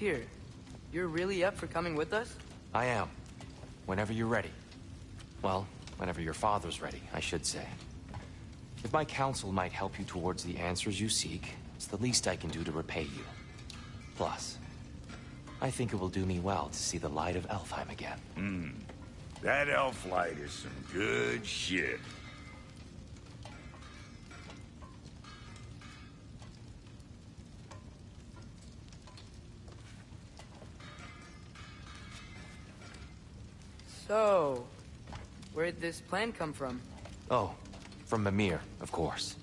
Tyr, you're really up for coming with us? I am. Whenever you're ready. Well, whenever your father's ready, I should say. If my counsel might help you towards the answers you seek, it's the least I can do to repay you. Plus, I think it will do me well to see the light of Elfheim again. That elf light is some good shit. So, where'd this plan come from? Oh, from Mimir, of course.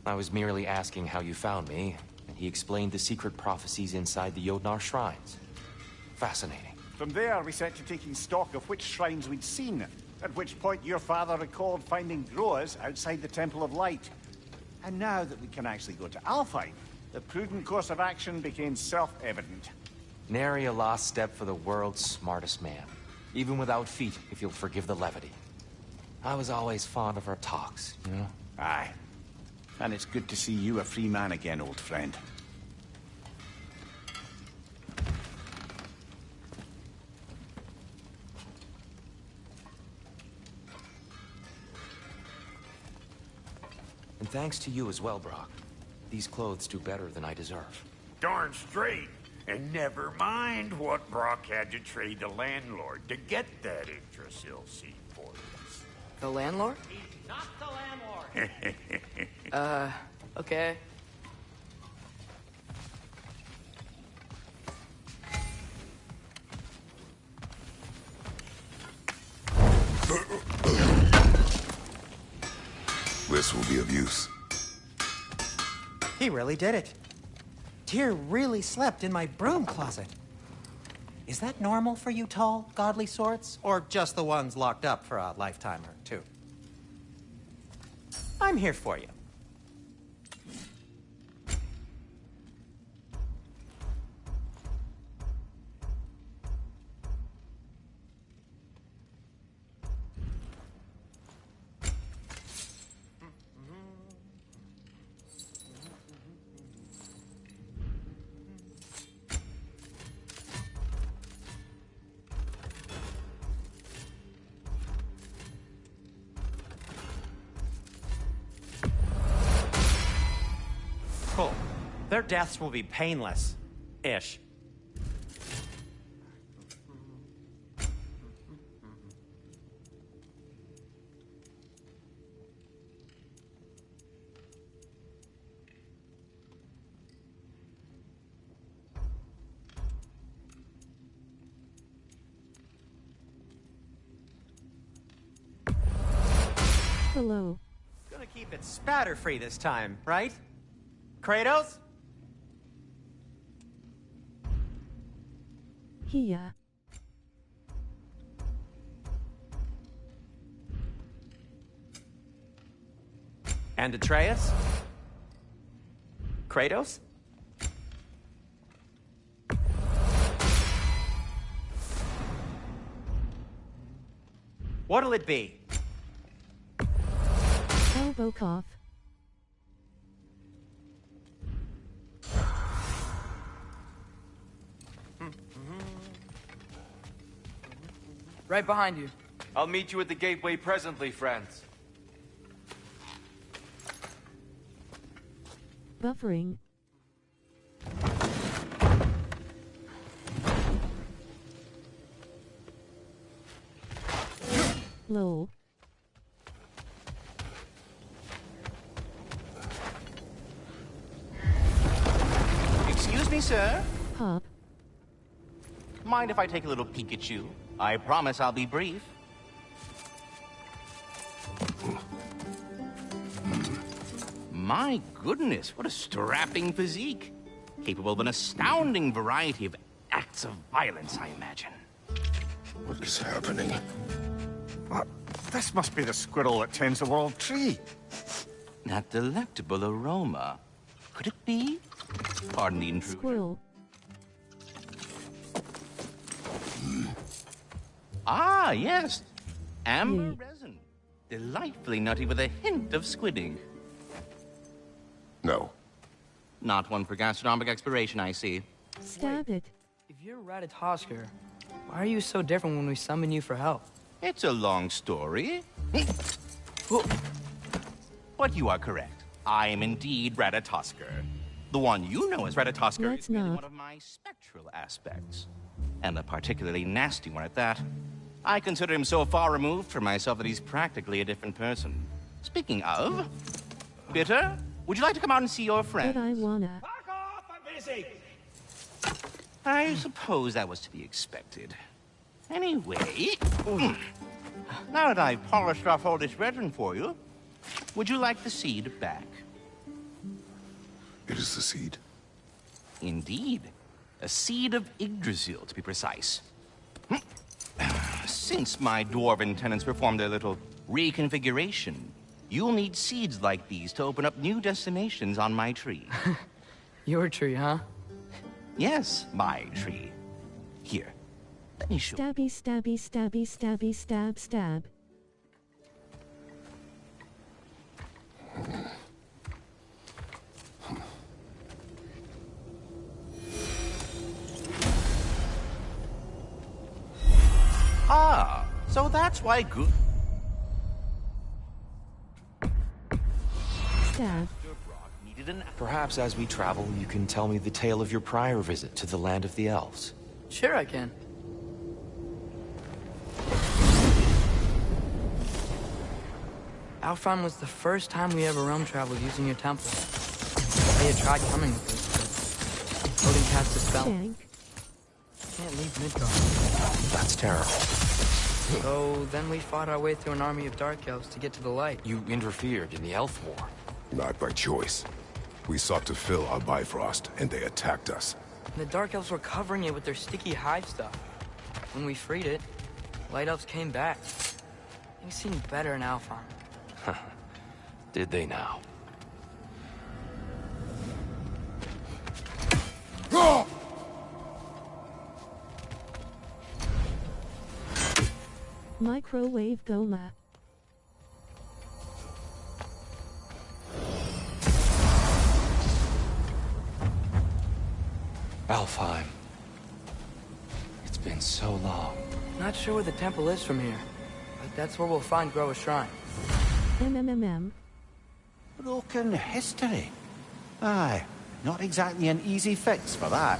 I was merely asking how you found me, and he explained the secret prophecies inside the Jotnar shrines. Fascinating. From there, we set to taking stock of which shrines we'd seen, at which point your father recalled finding growers outside the Temple of Light. And now that we can actually go to Alfheim, the prudent course of action became self-evident. Nary a lost step for the world's smartest man. Even without feet, if you'll forgive the levity. I was always fond of our talks, you know? Aye. And it's good to see you a free man again, old friend. And thanks to you as well, Brock. These clothes do better than I deserve. Darn straight. And never mind what Brock had to trade the landlord to get that Yggdrasil seed for us. The landlord? He's not the landlord. Okay. This will be of use. He really did it. Tyr really slept in my broom closet. Is that normal for you tall, godly sorts? Or just the ones locked up for a lifetime or two? I'm here for you. Cool. Their deaths will be painless-ish. Hello. Gonna keep it spatter-free this time, right? Kratos? Here. And Atreus? Kratos? What'll it be? Elbow cough. Right behind you. I'll meet you at the gateway presently, friends. Buffering. Lol. Excuse me, sir. Pop. Mind if I take a little peek at you? I promise I'll be brief. My goodness, what a strapping physique. Capable of an astounding variety of acts of violence, I imagine. What is happening? What? This must be the squirrel that tends the world tree. That delectable aroma. Could it be? Pardon the intrusion. Squirrel. Ah, yes. Amber resin. Delightfully nutty with a hint of squidding. No. Not one for gastronomic exploration, I see. Stab it. If you're Ratatosker, why are you so different when we summon you for help? It's a long story. But you are correct. I am indeed Ratatosker. The one you know as Ratatosker Let's is really not. one of my spectral aspects. And a particularly nasty one at that. I consider him so far removed from myself that he's practically a different person. Speaking of... Bitter, would you like to come out and see your friend? But I wanna. Fuck off! I'm busy! I suppose that was to be expected. Anyway... Now that I've polished off all this resin for you, would you like the seed back? It is the seed. Indeed. A seed of Yggdrasil, to be precise. Since my dwarven tenants performed their little reconfiguration, you'll need seeds like these to open up new destinations on my tree. Your tree, huh? Yes, my tree. Here, let me show you. Stabby, stabby, stabby, stabby, stab, stab. Ah, so that's why good... Stab. needed an... Perhaps as we travel, you can tell me the tale of your prior visit to the land of the elves. Sure I can. Alfheim was the first time we ever realm traveled using your temple. They had tried coming with us, but Odin cast a spell. Shank. Can't leave Midgard. That's terrible. So then we fought our way through an army of dark elves to get to the light. You interfered in the elf war. Not by choice. We sought to fill our Bifrost, and they attacked us. And the dark elves were covering it with their sticky hive stuff. When we freed it, light elves came back. Things seemed better in Alfheim. Did they now? Microwave Goma. Alfheim. It's been so long. Not sure where the temple is from here, but that's where we'll find Groa's shrine. MMMM. Broken history. Aye, not exactly an easy fix for that.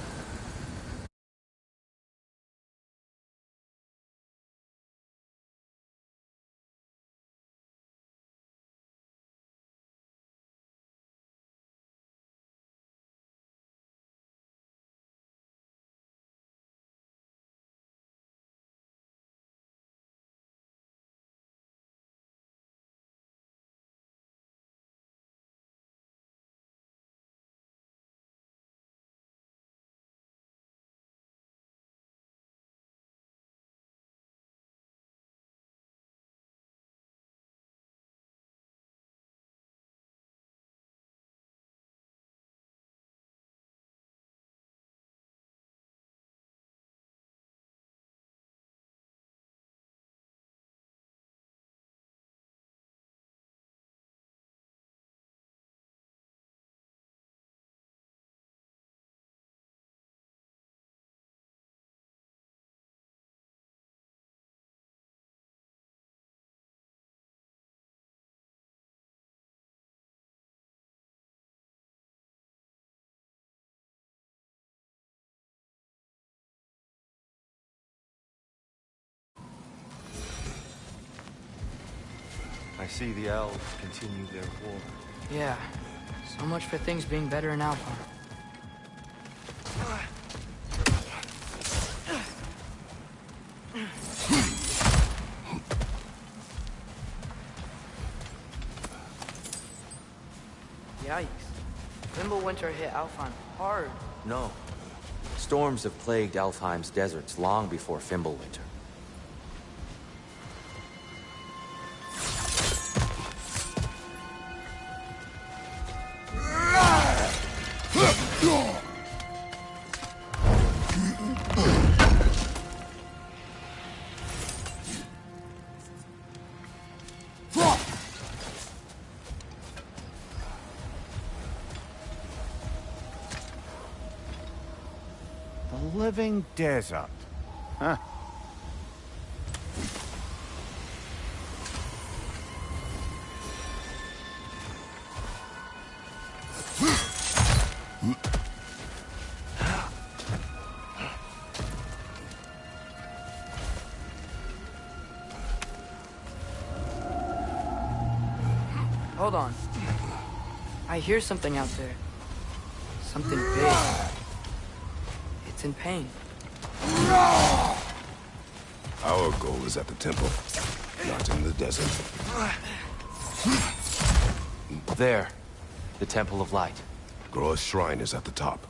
I see the elves continue their war. Yeah, so much for things being better in Alfheim. Yikes. Winter hit Alfheim hard. No. Storms have plagued Alfheim's deserts long before Fimbulwinter. living desert. Huh. Hold on. I hear something out there. Something big. It's in pain. Our goal is at the temple, not in the desert. There. The Temple of Light. Groa's shrine is at the top.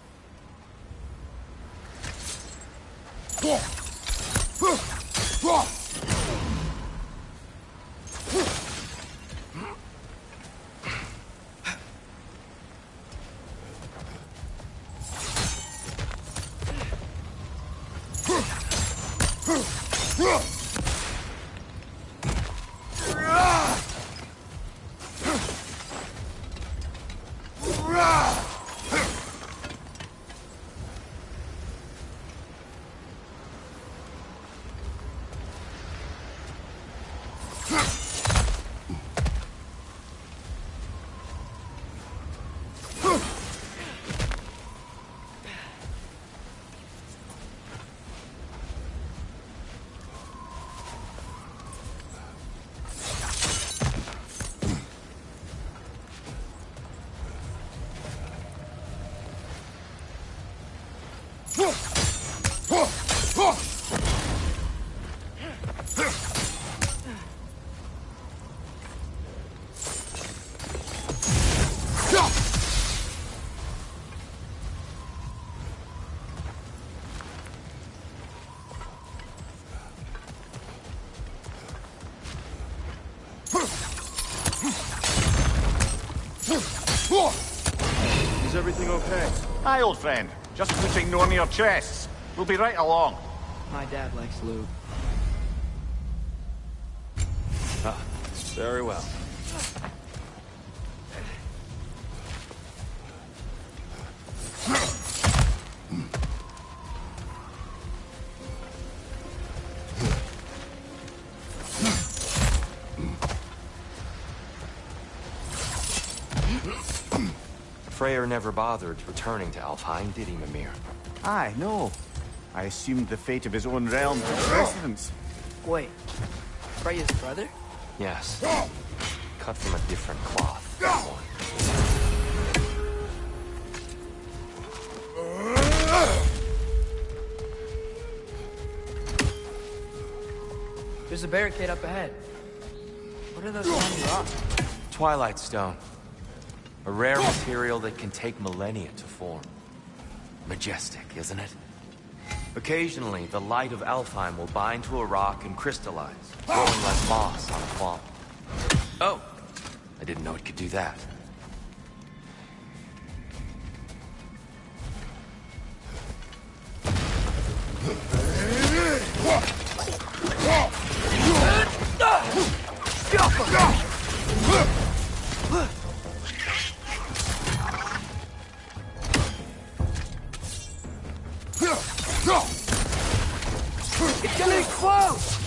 Is everything okay? Aye, old friend. Just putting no on your chests. We'll be right along. My dad likes lube. Very well. Freyr never bothered returning to Alfheim, did he, Mimir? Aye, no. I assumed the fate of his own realm took precedence. Wait. Freya's brother? Yes. Cut from a different cloth. That one. There's a barricade up ahead. What are those shiny rocks? Twilight Stone. A rare material that can take millennia to form. Majestic, isn't it? Occasionally, the light of Alfheim will bind to a rock and crystallize, growing like moss on a cloth. Oh! I didn't know it could do that. It's getting close!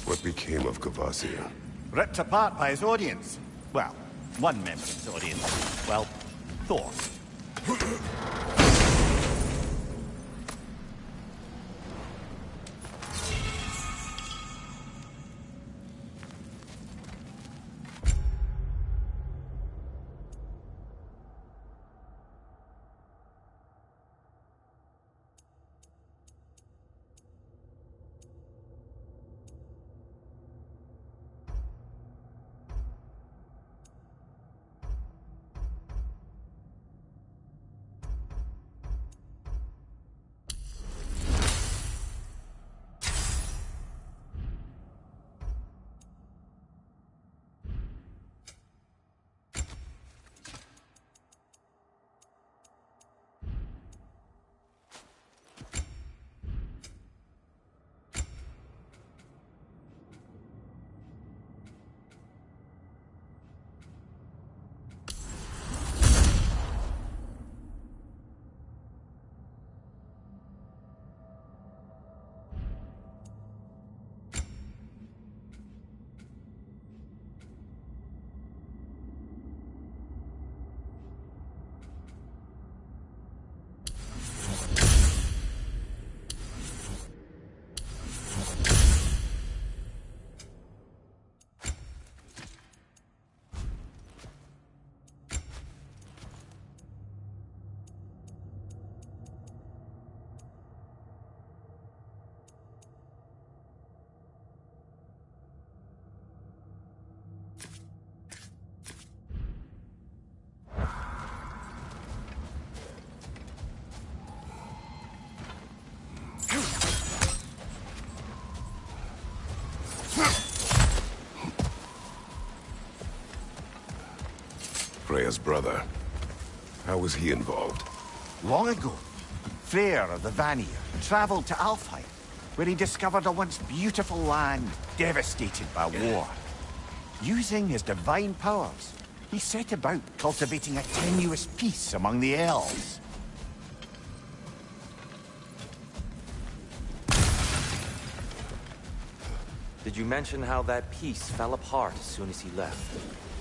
What became of Kvasir? Ripped apart by his audience. Well, one member of his audience. Well, Thor. Freya's brother. How was he involved? Long ago, Freyr of the Vanir traveled to Alfheim, where he discovered a once beautiful land devastated by war. Using his divine powers, he set about cultivating a tenuous peace among the elves. Did you mention how that piece fell apart as soon as he left?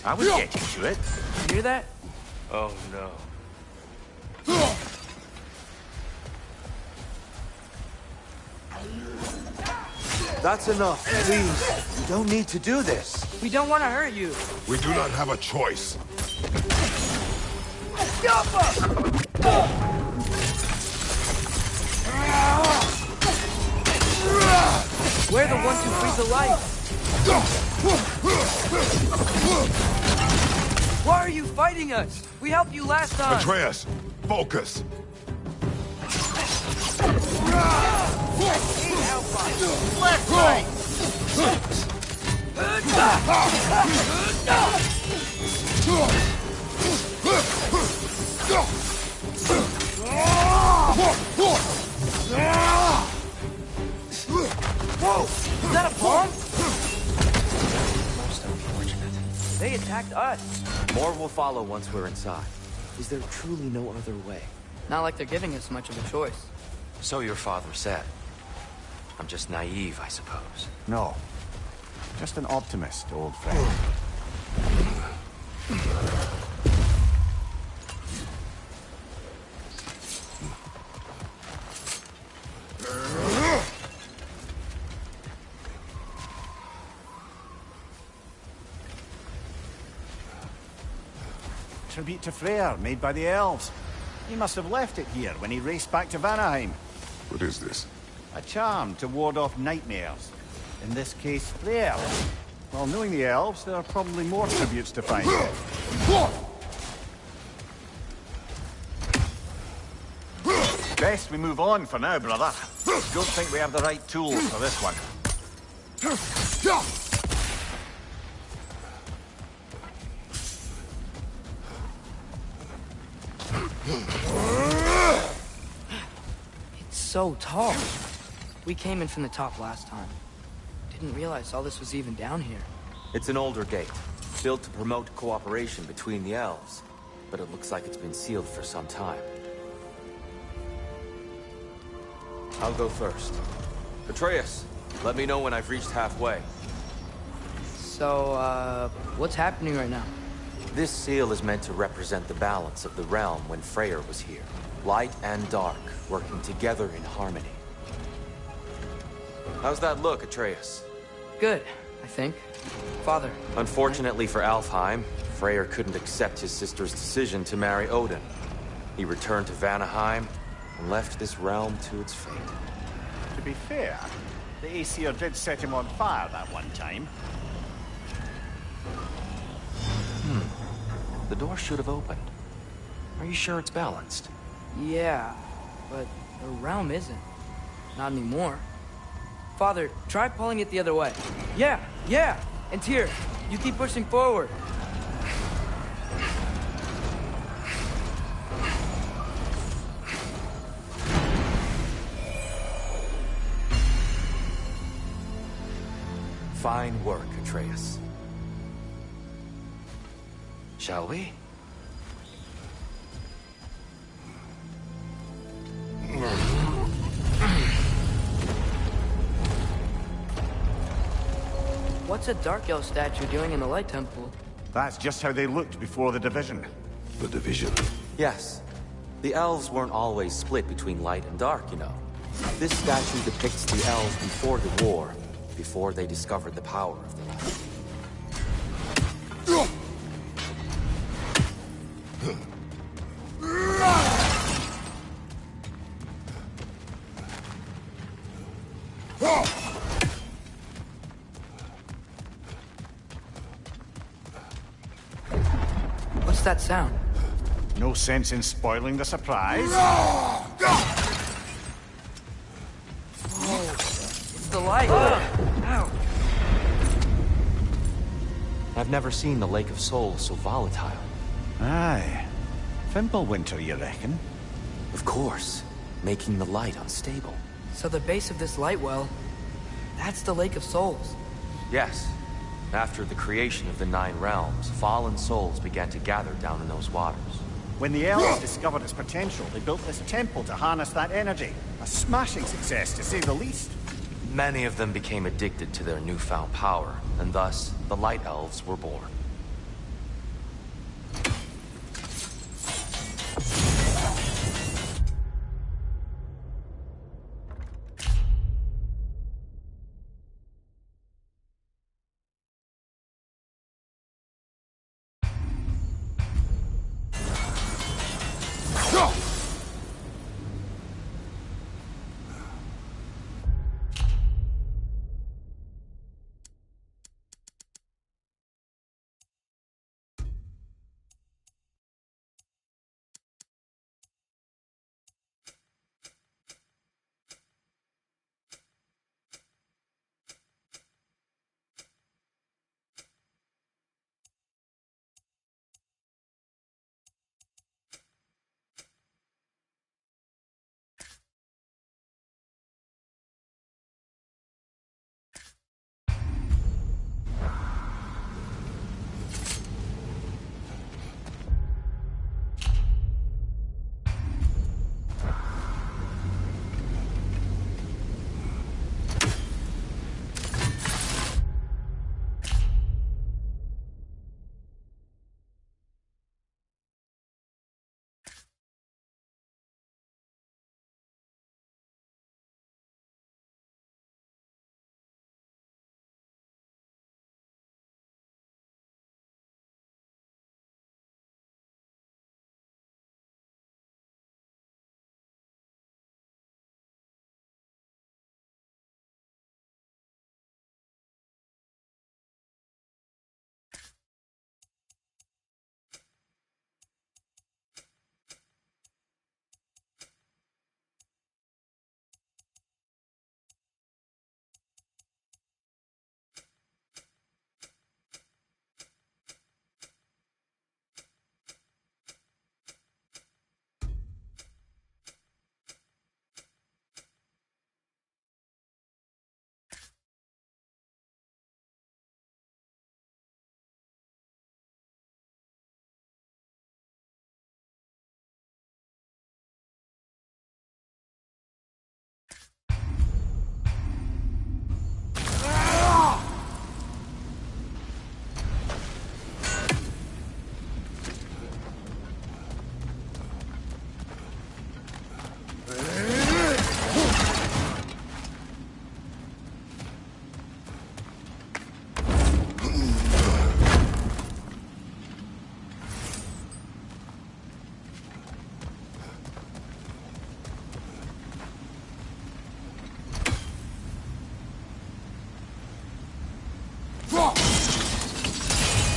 I was getting to it. You hear that? Oh, no. That's enough, please. You don't need to do this. We don't want to hurt you. We do not have a choice. We're the ones who freeze the light. Why are you fighting us? We helped you last time. Atreus, focus. Left, right! Whoa! Is that a bomb? Most unfortunate. They attacked us. More will follow once we're inside. Is there truly no other way? Not like they're giving us much of a choice. So your father said. I'm just naive, I suppose. No. Just an optimist, old friend. Tribute to Freyr, made by the elves. He must have left it here when he raced back to Vanaheim. What is this? A charm to ward off nightmares. In this case, Freyr. Well, knowing the elves, there are probably more tributes to find. Best we move on for now, brother. Don't think we have the right tools for this one. It's so tall. We came in from the top last time. Didn't realize all this was even down here. It's an older gate, built to promote cooperation between the elves. But it looks like it's been sealed for some time. I'll go first. Atreus, let me know when I've reached halfway. So, what's happening right now? This seal is meant to represent the balance of the realm when Freyr was here. Light and dark, working together in harmony. How's that look, Atreus? Good, I think. Father. Unfortunately for Alfheim, Freyr couldn't accept his sister's decision to marry Odin. He returned to Vanaheim and left this realm to its fate. To be fair, the Aesir did set him on fire that one time. The door should have opened. Are you sure it's balanced? Yeah, but the realm isn't. Not anymore. Father, try pulling it the other way. Yeah! And Tyr, you keep pushing forward. Fine work, Atreus. Shall we? What's a Dark Elf statue doing in the Light Temple? That's just how they looked before the division. The division. Yes. The elves weren't always split between light and dark, you know. This statue depicts the elves before the war, before they discovered the power of the light. What's that sound? No sense in spoiling the surprise. It's the light. Ow. I've never seen the Lake of Souls so volatile. Aye. Winter, you reckon? Of course. Making the light unstable. So the base of this light well, that's the Lake of Souls. Yes. After the creation of the 9 realms, fallen souls began to gather down in those waters. When the elves discovered its potential, they built this temple to harness that energy. A smashing success, to say the least. Many of them became addicted to their newfound power, and thus, the Light Elves were born.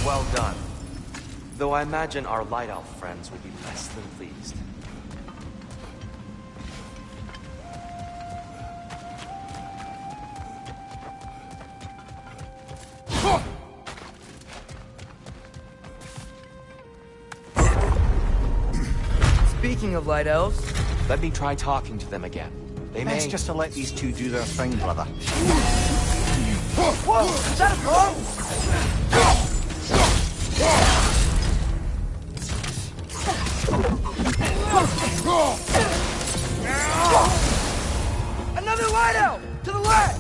Well done. Though I imagine our Light Elf friends will be less than pleased. Speaking of Light Elves... Let me try talking to them again. They Best may... just to let these two do their thing, brother. Whoa! Is that a bomb? Another Light Elf! To the left!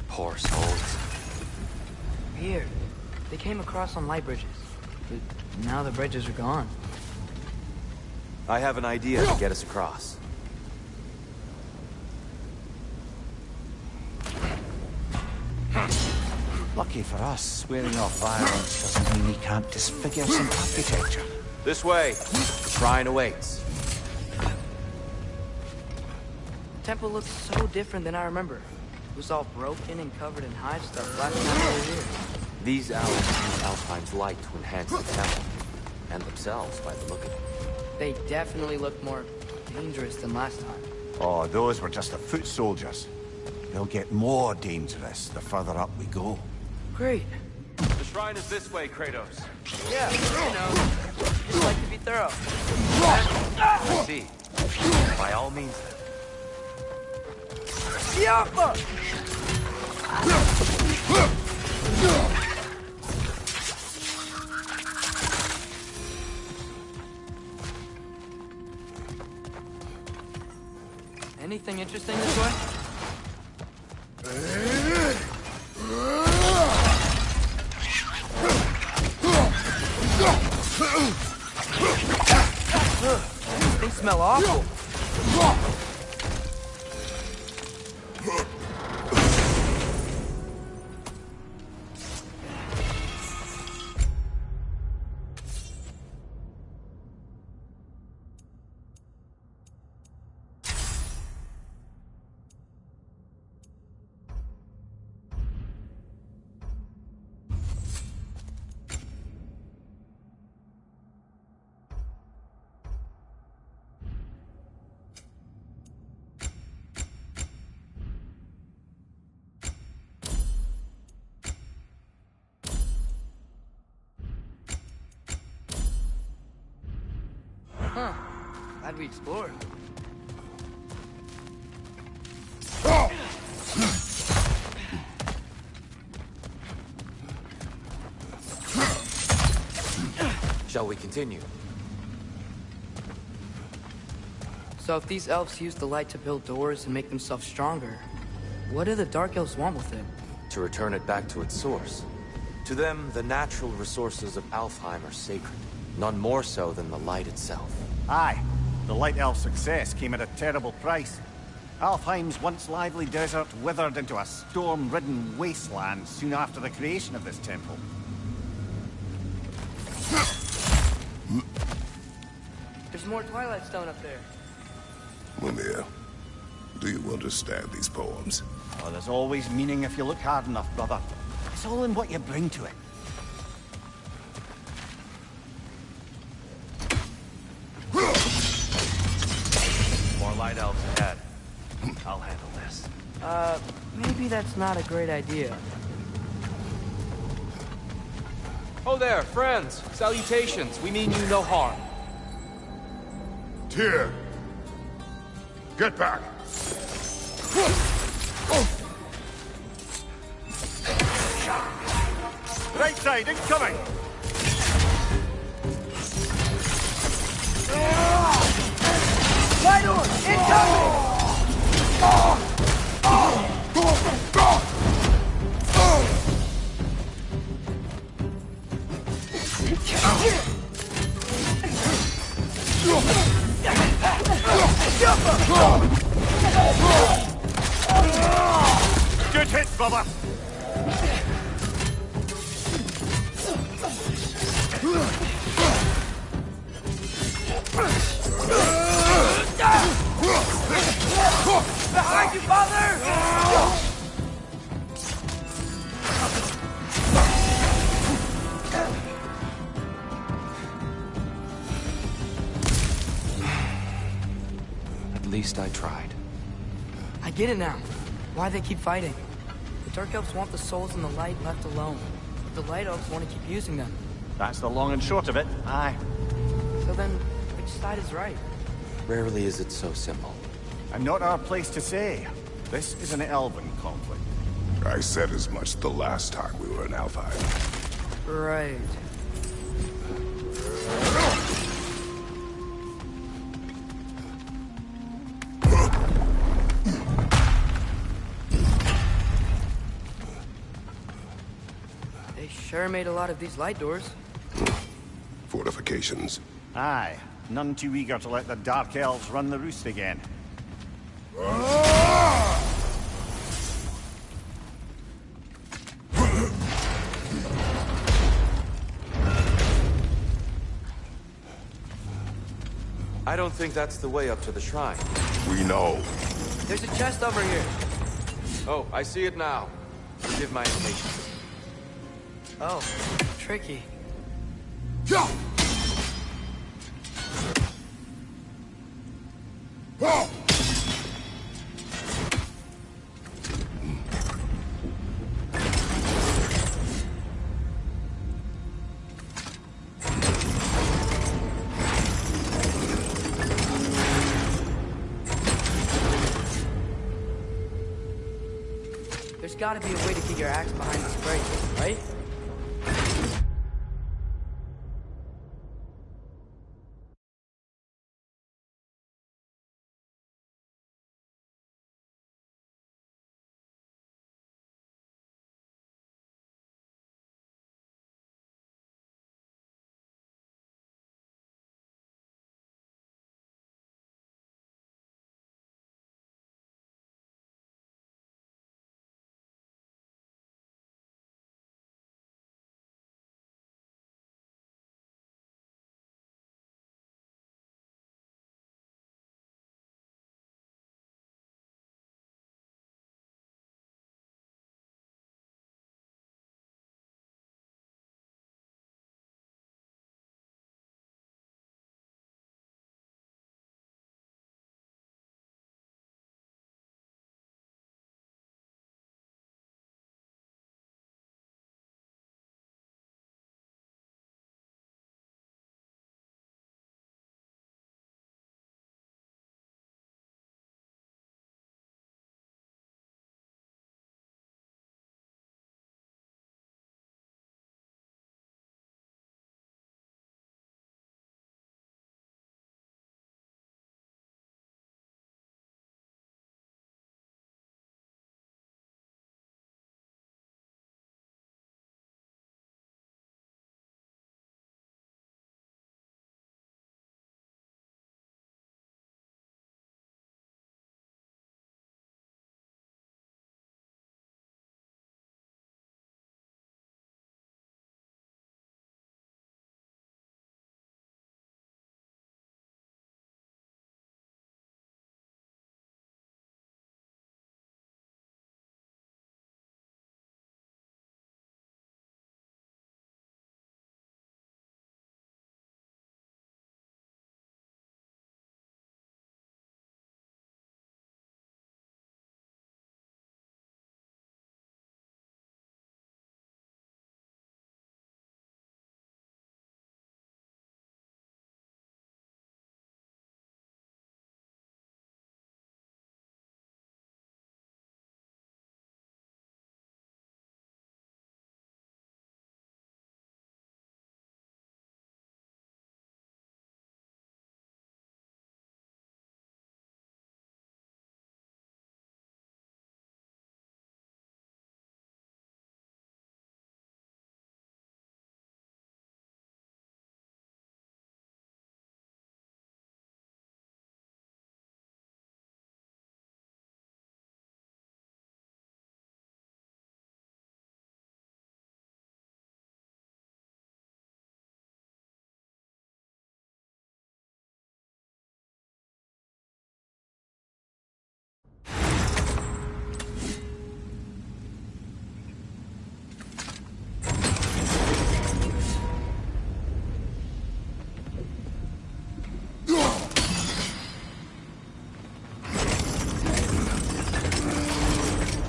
Poor souls. Weird. They came across on light bridges. But now the bridges are gone. I have an idea to get us across. Lucky for us, swearing off violence doesn't mean he can't disfigure some architecture. This way. The shrine awaits. Temple looks so different than I remember. It was all broken and covered in hive stuff last time we were here. These elves use Alfheim's light to enhance the temple. And themselves, by the look of it. They definitely look more dangerous than last time. Oh, those were just the foot soldiers. They'll get more dangerous the further up we go. Great. The shrine is this way, Kratos. Yeah, you know, just like to be thorough. I see. By all means, then. Yappa! Anything interesting this way? They smell awful. Huh. Glad we explored. Shall we continue? So if these elves use the light to build doors and make themselves stronger, what do the Dark Elves want with it? To return it back to its source. To them, the natural resources of Alfheim are sacred. None more so than the light itself. Aye, the Light Elf's success came at a terrible price. Alfheim's once lively desert withered into a storm-ridden wasteland soon after the creation of this temple. There's more Twilight Stone up there. Mimir, do you understand these poems? Oh, there's always meaning if you look hard enough, brother. It's all in what you bring to it. More light elves ahead. I'll handle this. Maybe that's not a great idea. Oh there, friends. Salutations. We mean you no harm. Tyr! Get back! Right side, incoming! Light on! Incoming! Good hit, brother! Behind you, father! At least I tried. I get it now. Why they keep fighting. The Dark Elves want the souls in the light left alone. But the Light Elves want to keep using them. That's the long and short of it, aye. So then, which side is right? Rarely is it so simple. And not our place to say. This is an elven conflict. I said as much the last time we were in Alfheim. Right. They sure made a lot of these light doors. Fortifications. Aye. None too eager to let the Dark Elves run the roost again. I don't think that's the way up to the shrine. We know. There's a chest over here. Oh, I see it now. Forgive my impatience. Oh, tricky. There's gotta be a way to get your axe behind this grate, right?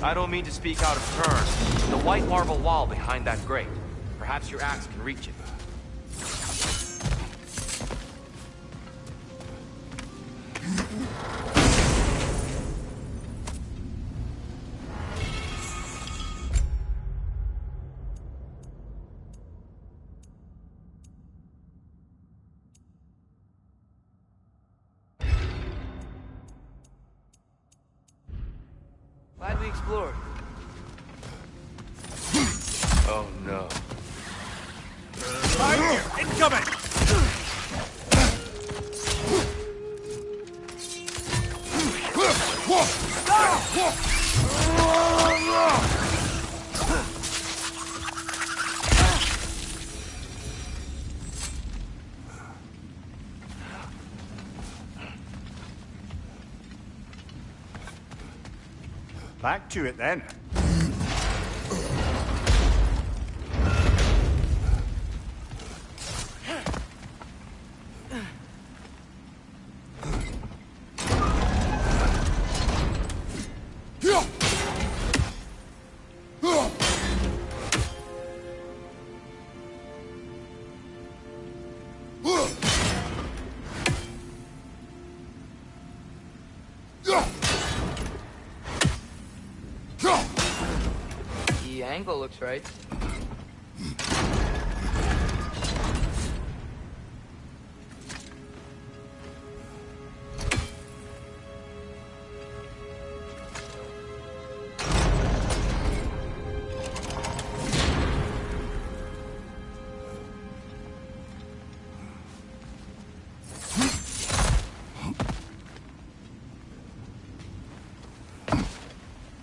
I don't mean to speak out of turn. The white marble wall behind that grate. Perhaps your axe can reach it. Glad we explored. Oh no. Fire! Incoming! Back to it then. The angle looks right.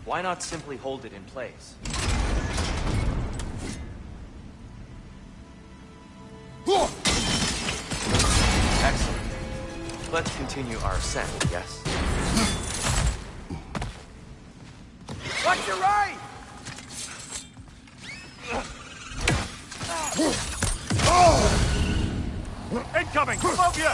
Why not simply hold it in place? Excellent. Let's continue our ascent, yes? Watch your right! Incoming! Above you!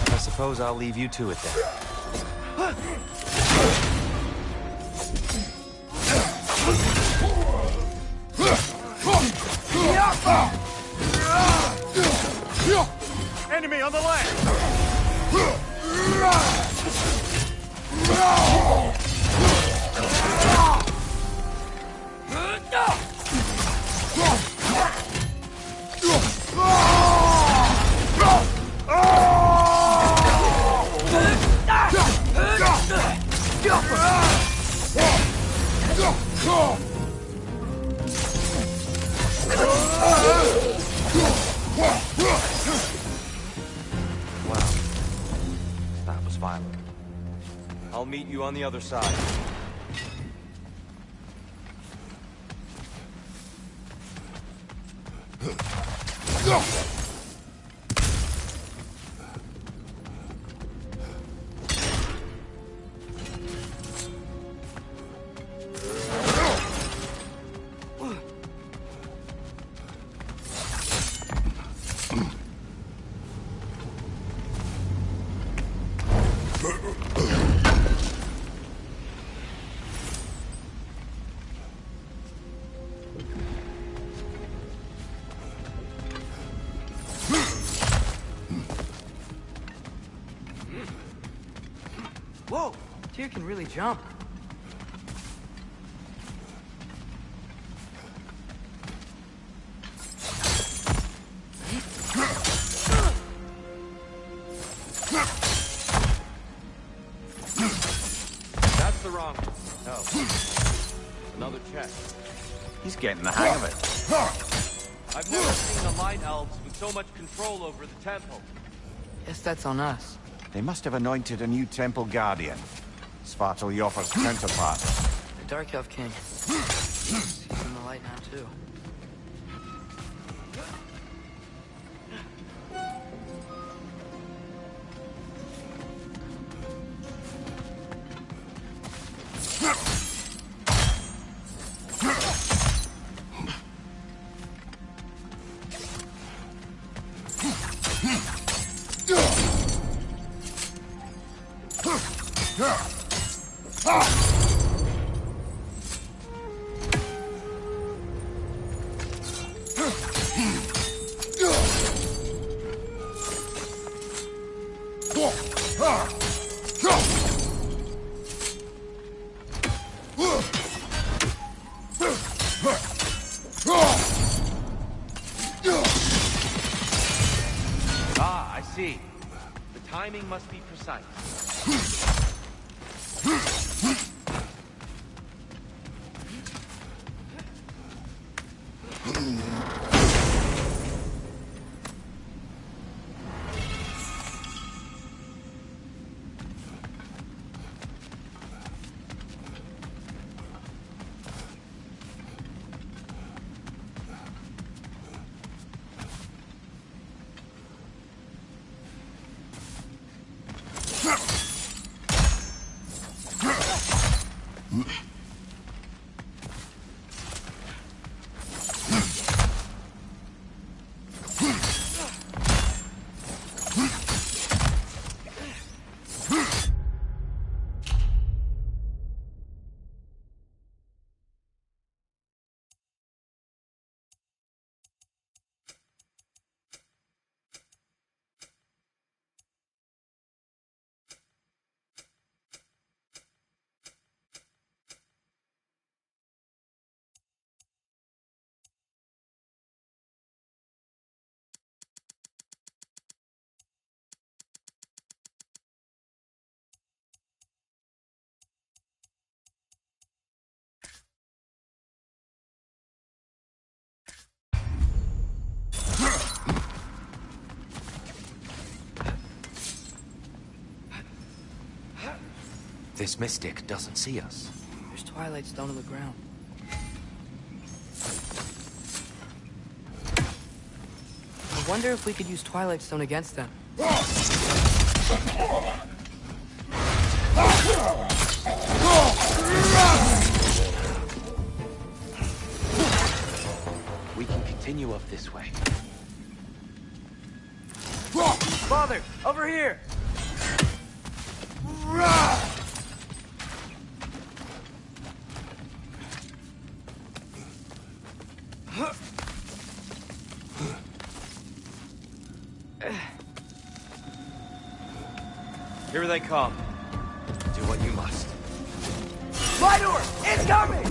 I suppose I'll leave you to it then. Enemy on the left! Wow. That was violent. I'll meet you on the other side. Whoa! Tyr can really jump. That's the wrong one. No. Another check. He's getting the hang of it. I've never seen the Light Elves with so much control over the temple. Guess that's on us. They must have anointed a new temple guardian. Svartalfjord's counterpart. The Dark Elf King. He's in the light now, too. Timing must be precise. This mystic doesn't see us. There's Twilight Stone on the ground. I wonder if we could use Twilight Stone against them. We can continue up this way. Father, over here! Here they come. Do what you must. Fly to her! It's coming!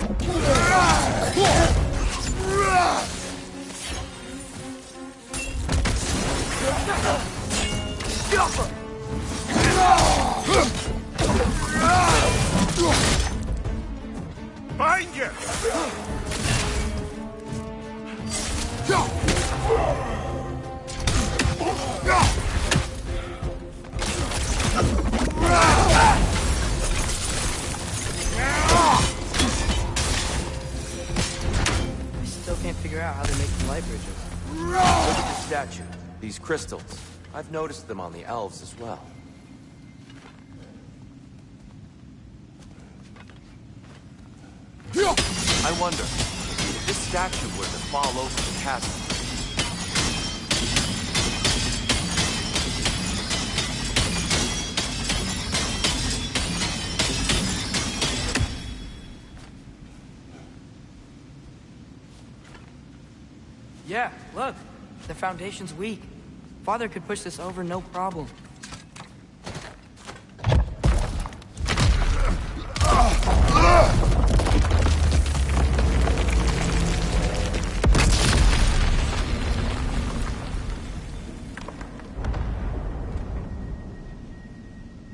Find you! I still can't figure out how they make the light bridges. Look at the statue. These crystals. I've noticed them on the elves as well. I wonder, if this statue were to fall over the chasm, Yeah, look. The foundation's weak. Father could push this over no problem.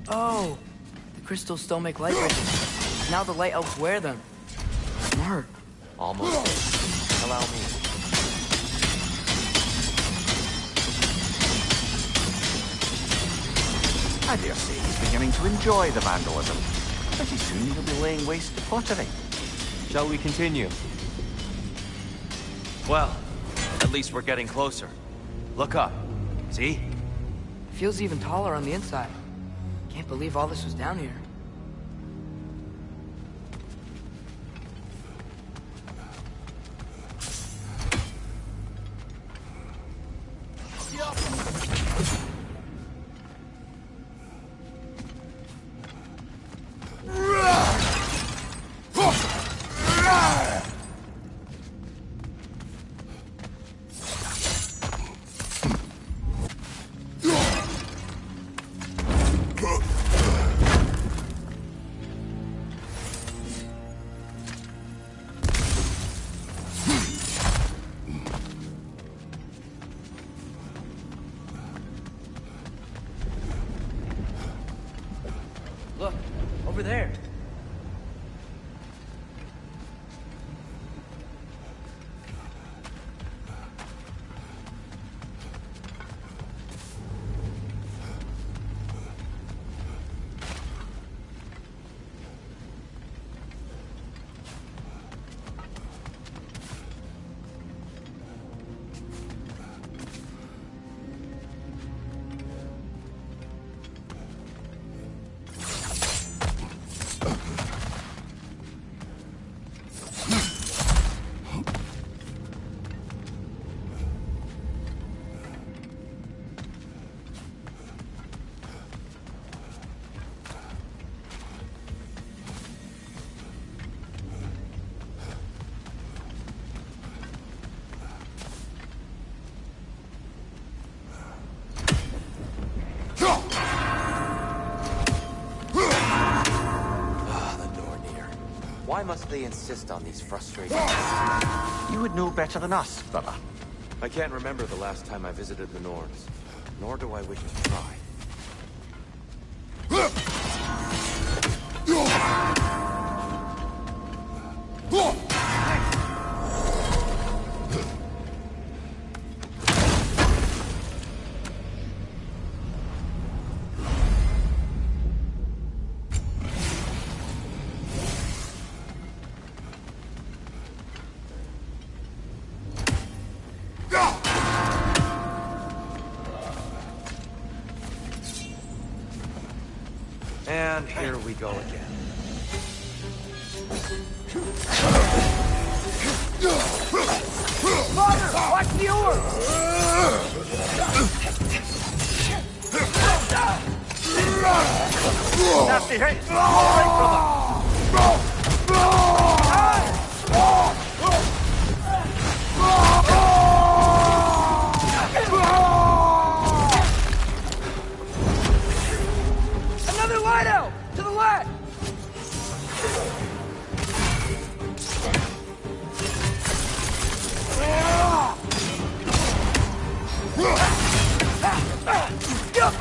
Oh, the crystals still make light bridges. Now the light elves wear them. Smart. almost. Allow me. I dare say he's beginning to enjoy the vandalism. Pretty soon he'll be laying waste to pottery. Shall we continue? Well, at least we're getting closer. Look up. See? Feels even taller on the inside. Can't believe all this was down here. Over there. Why must they insist on these frustrating... You would know better than us, brother. I can't remember the last time I visited the Norns, nor do I wish to try. And here we go again. Father, watch the orb! Nasty hit! Away from them! Another light out! To the left! Got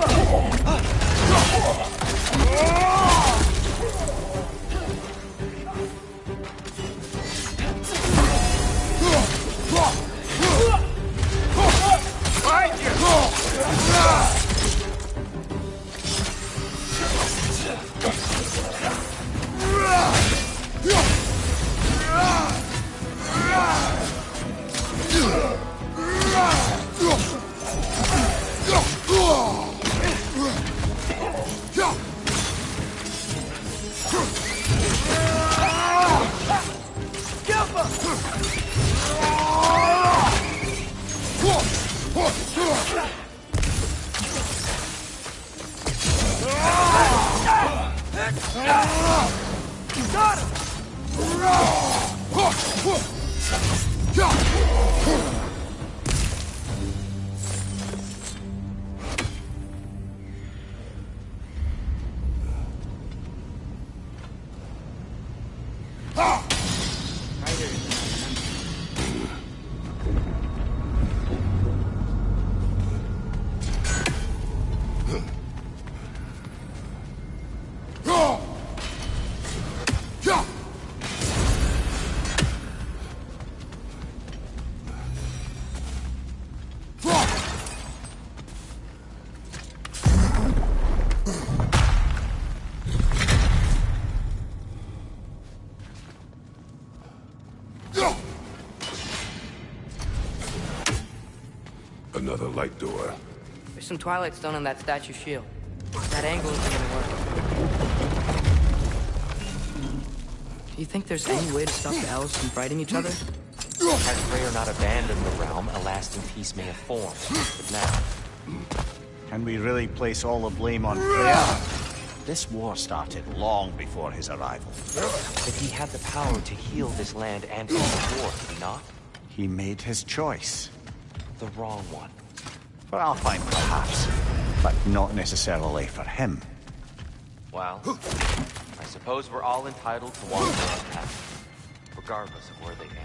him! Another light door. There's some Twilight Stone on that statue shield. That angle isn't gonna work. Do you think there's any way to stop the elves from fighting each other? Had Freyr not abandoned the realm, a lasting peace may have formed. But now... Can we really place all the blame on Freya? This war started long before his arrival. If he had the power to heal this land and end the war, did he not? He made his choice. The wrong one. For Alfheim, perhaps, but not necessarily for him. Well, I suppose we're all entitled to walk their own path, regardless of where they end.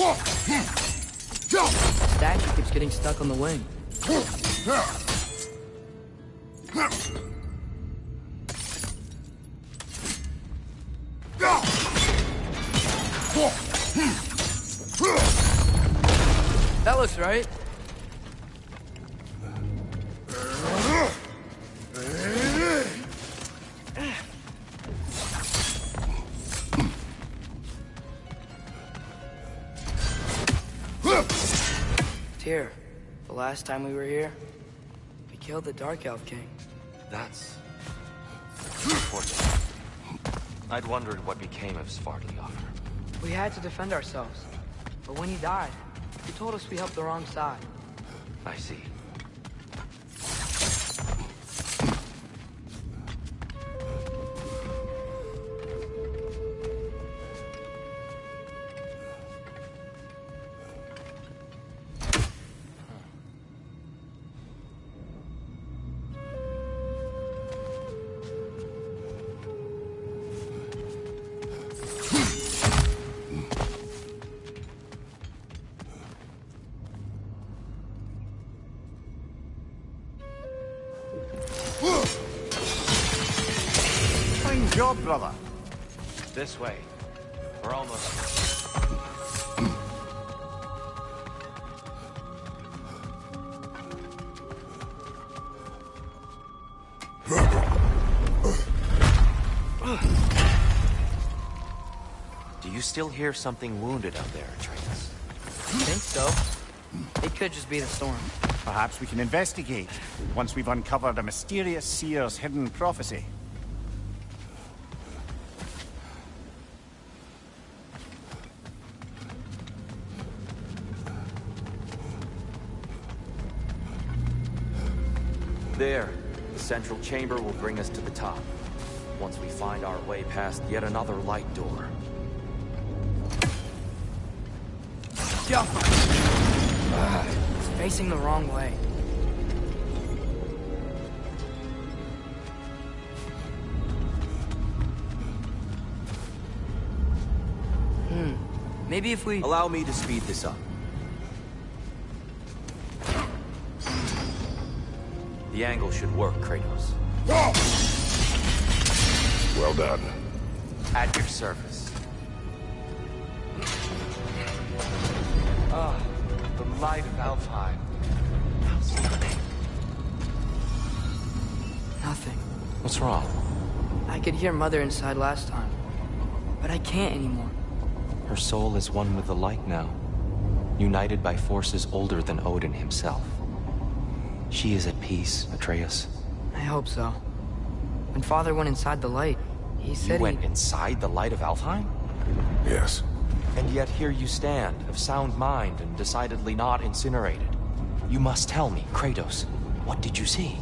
The statue keeps getting stuck on the wing. That looks right. Here, the last time we were here, we killed the Dark Elf King. That's unfortunate. I'd wondered what became of Svartalfheim. We had to defend ourselves. But when he died, he told us we helped the wrong side. I see. Fine job, brother. This way. We're almost... Do you still hear something wounded out there, Atreus? I think so. It could just be the storm. Perhaps we can investigate, once we've uncovered a mysterious seer's hidden prophecy. There. The central chamber will bring us to the top. Once we find our way past yet another light door. Jump! It's facing the wrong way. Maybe if we... Allow me to speed this up. The angle should work, Kratos. Well done. At your service. The light of Alfheim. How stunning. Nothing. What's wrong? I could hear Mother inside last time, but I can't anymore. Her soul is one with the light now, united by forces older than Odin himself. She is at peace, Atreus. I hope so. When Father went inside the light, he said You went inside the light of Alfheim? Yes. And yet here you stand, of sound mind and decidedly not incinerated. You must tell me, Kratos, what did you see?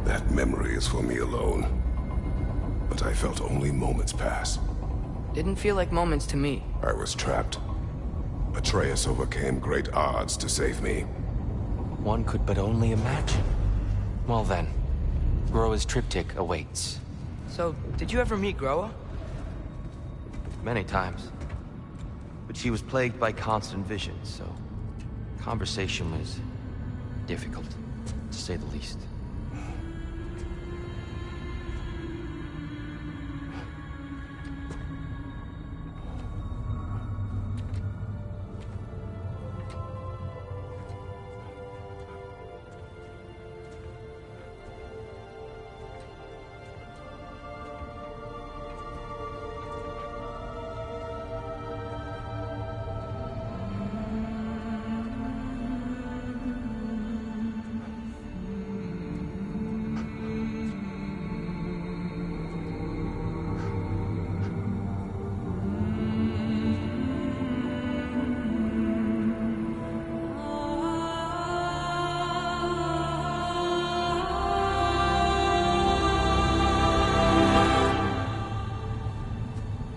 That memory is for me alone. But I felt only moments pass. Didn't feel like moments to me. I was trapped. Atreus overcame great odds to save me. One could but only imagine. Well then, Groa's triptych awaits. So, did you ever meet Groa? Many times. But she was plagued by constant visions, so conversation was difficult, to say the least.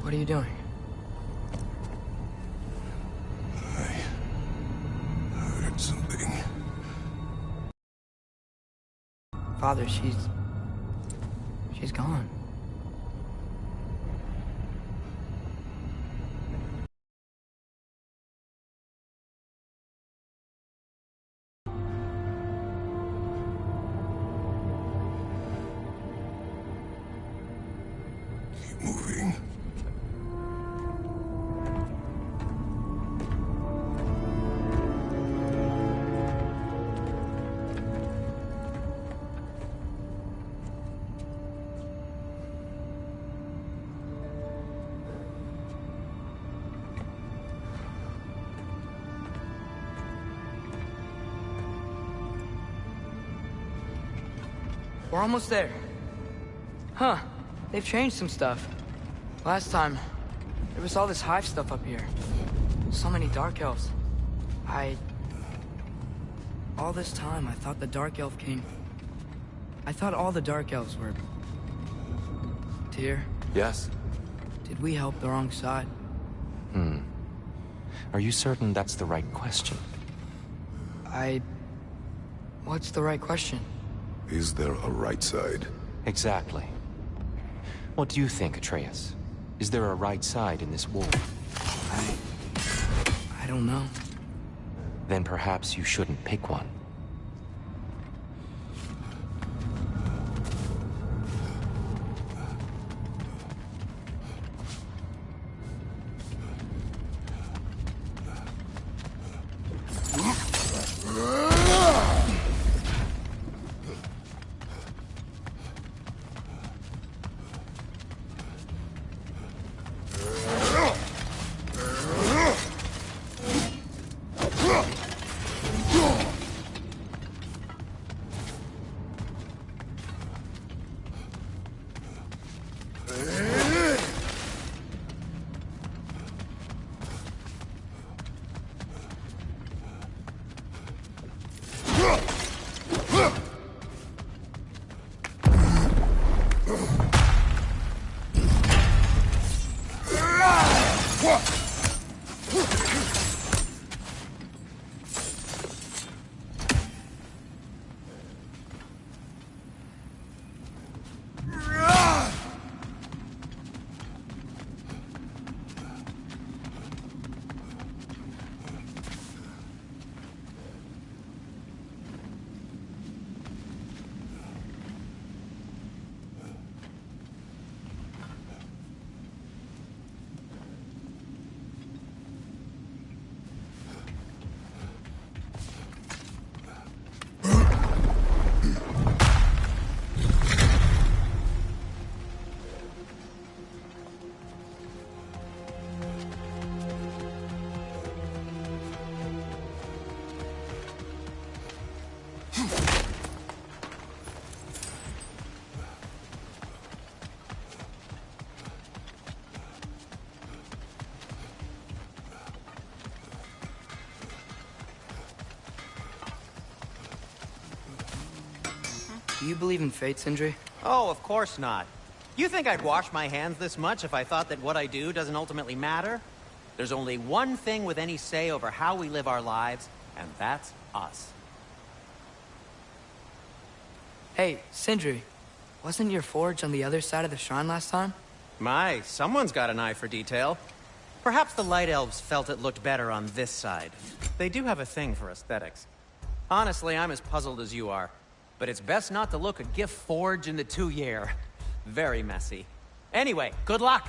What are you doing? I heard something. Father, she's gone. moving. We're almost there. Huh. They've changed some stuff. Last time, there was all this hive stuff up here. So many Dark Elves. All this time, I thought the Dark Elf King... I thought all the Dark Elves were... Tyr, Yes? did we help the wrong side? Are you certain that's the right question? What's the right question? Is there a right side? Exactly. What do you think, Atreus? Is there a right side in this war? I don't know. Then perhaps you shouldn't pick one. Do you believe in fate, Sindri? Oh, of course not. You think I'd wash my hands this much if I thought that what I do doesn't ultimately matter? There's only one thing with any say over how we live our lives, and that's us. Hey, Sindri, wasn't your forge on the other side of the shrine last time? My, someone's got an eye for detail. Perhaps the Light Elves felt it looked better on this side. They do have a thing for aesthetics. Honestly, I'm as puzzled as you are. But it's best not to look a gift forge in the 2-year. Very messy. Anyway, good luck!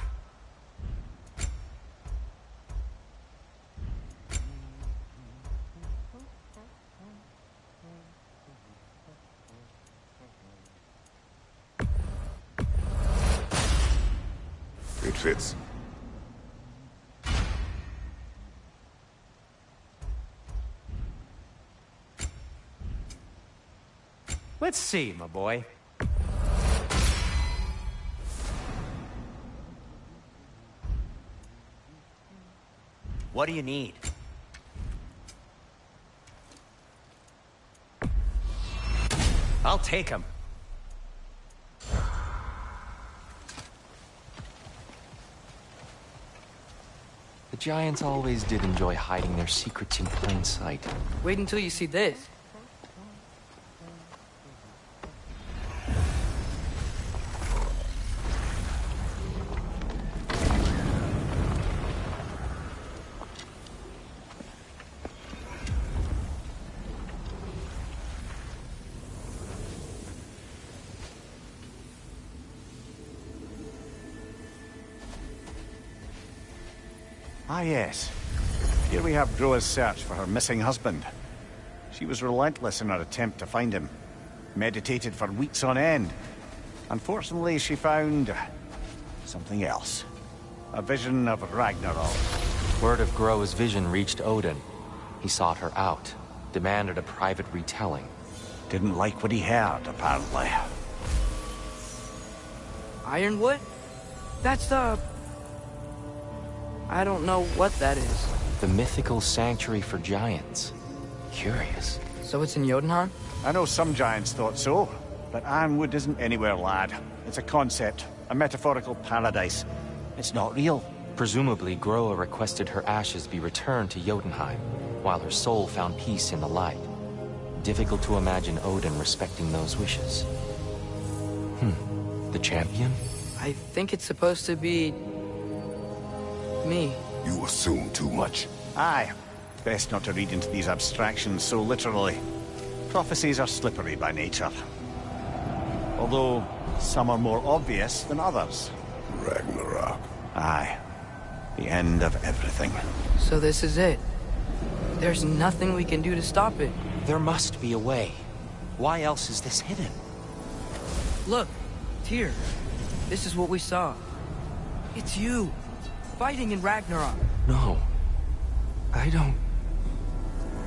It fits. Let's see, my boy. What do you need? I'll take him. The Giants always did enjoy hiding their secrets in plain sight. Wait until you see this. Ah, yes. Here we have Groa's search for her missing husband. She was relentless in her attempt to find him. Meditated for weeks on end. Unfortunately, she found something else. A vision of Ragnarok. Word of Groa's vision reached Odin. He sought her out, demanded a private retelling. Didn't like what he heard, apparently. Ironwood? That's the... I don't know what that is. The mythical sanctuary for giants. Curious. So it's in Jotunheim? I know some giants thought so, but Ironwood isn't anywhere, lad. It's a concept, a metaphorical paradise. It's not real. Presumably, Groa requested her ashes be returned to Jotunheim, while her soul found peace in the light. Difficult to imagine Odin respecting those wishes. The champion? I think it's supposed to be... me. You assume too much. Aye. Best not to read into these abstractions so literally. Prophecies are slippery by nature. Although, some are more obvious than others. Ragnarok. Aye. The end of everything. So this is it. There's nothing we can do to stop it. There must be a way. Why else is this hidden? Look, Tyr. This is what we saw. It's you, fighting in Ragnarok. No. I don't...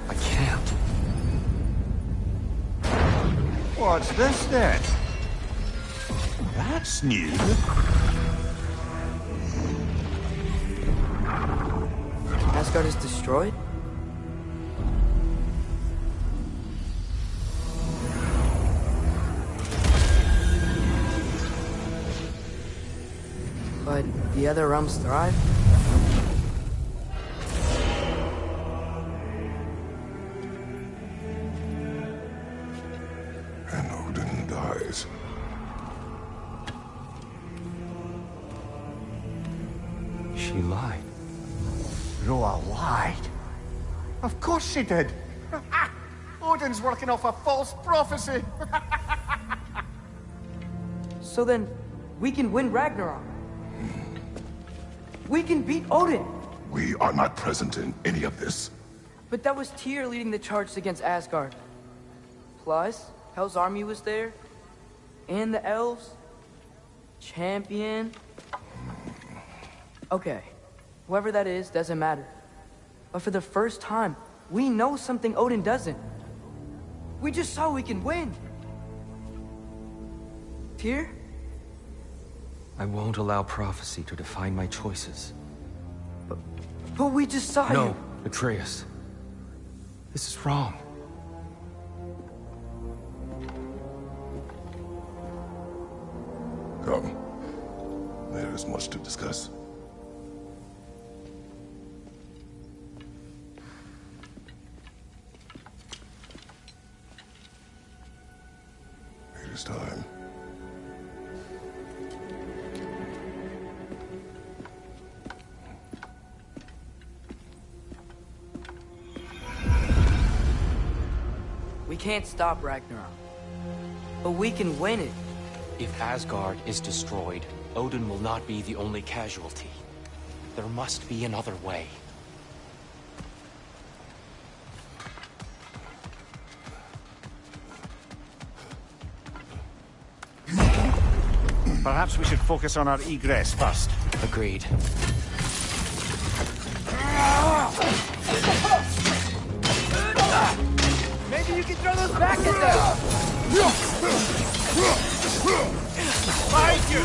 I can't. What's this then? That's new. Asgard is destroyed? But the other realms thrive? And Odin dies. She lied. Groa lied. Of course she did. Odin's working off a false prophecy. So then, we can win Ragnarok. We can beat Odin. We are not present in any of this. But that was Tyr leading the charge against Asgard. Plus, Hell's army was there. And the elves. Champion. Okay. Whoever that is, doesn't matter. But for the first time, we know something Odin doesn't. We just saw we can win. Tyr? I won't allow prophecy to define my choices. But we just saw you. No, Atreus. This is wrong. Come. There is much to discuss. It is time. We can't stop Ragnarok. But we can win it. If Asgard is destroyed, Odin will not be the only casualty. There must be another way. Perhaps we should focus on our egress first. Agreed. Maybe you can throw those back at them! Behind you!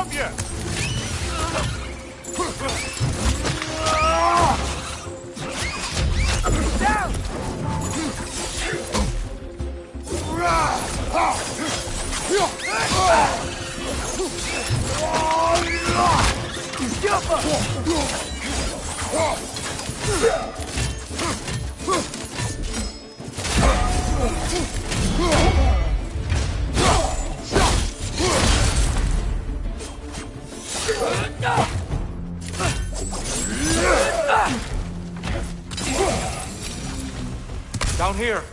above you! Down! Down here.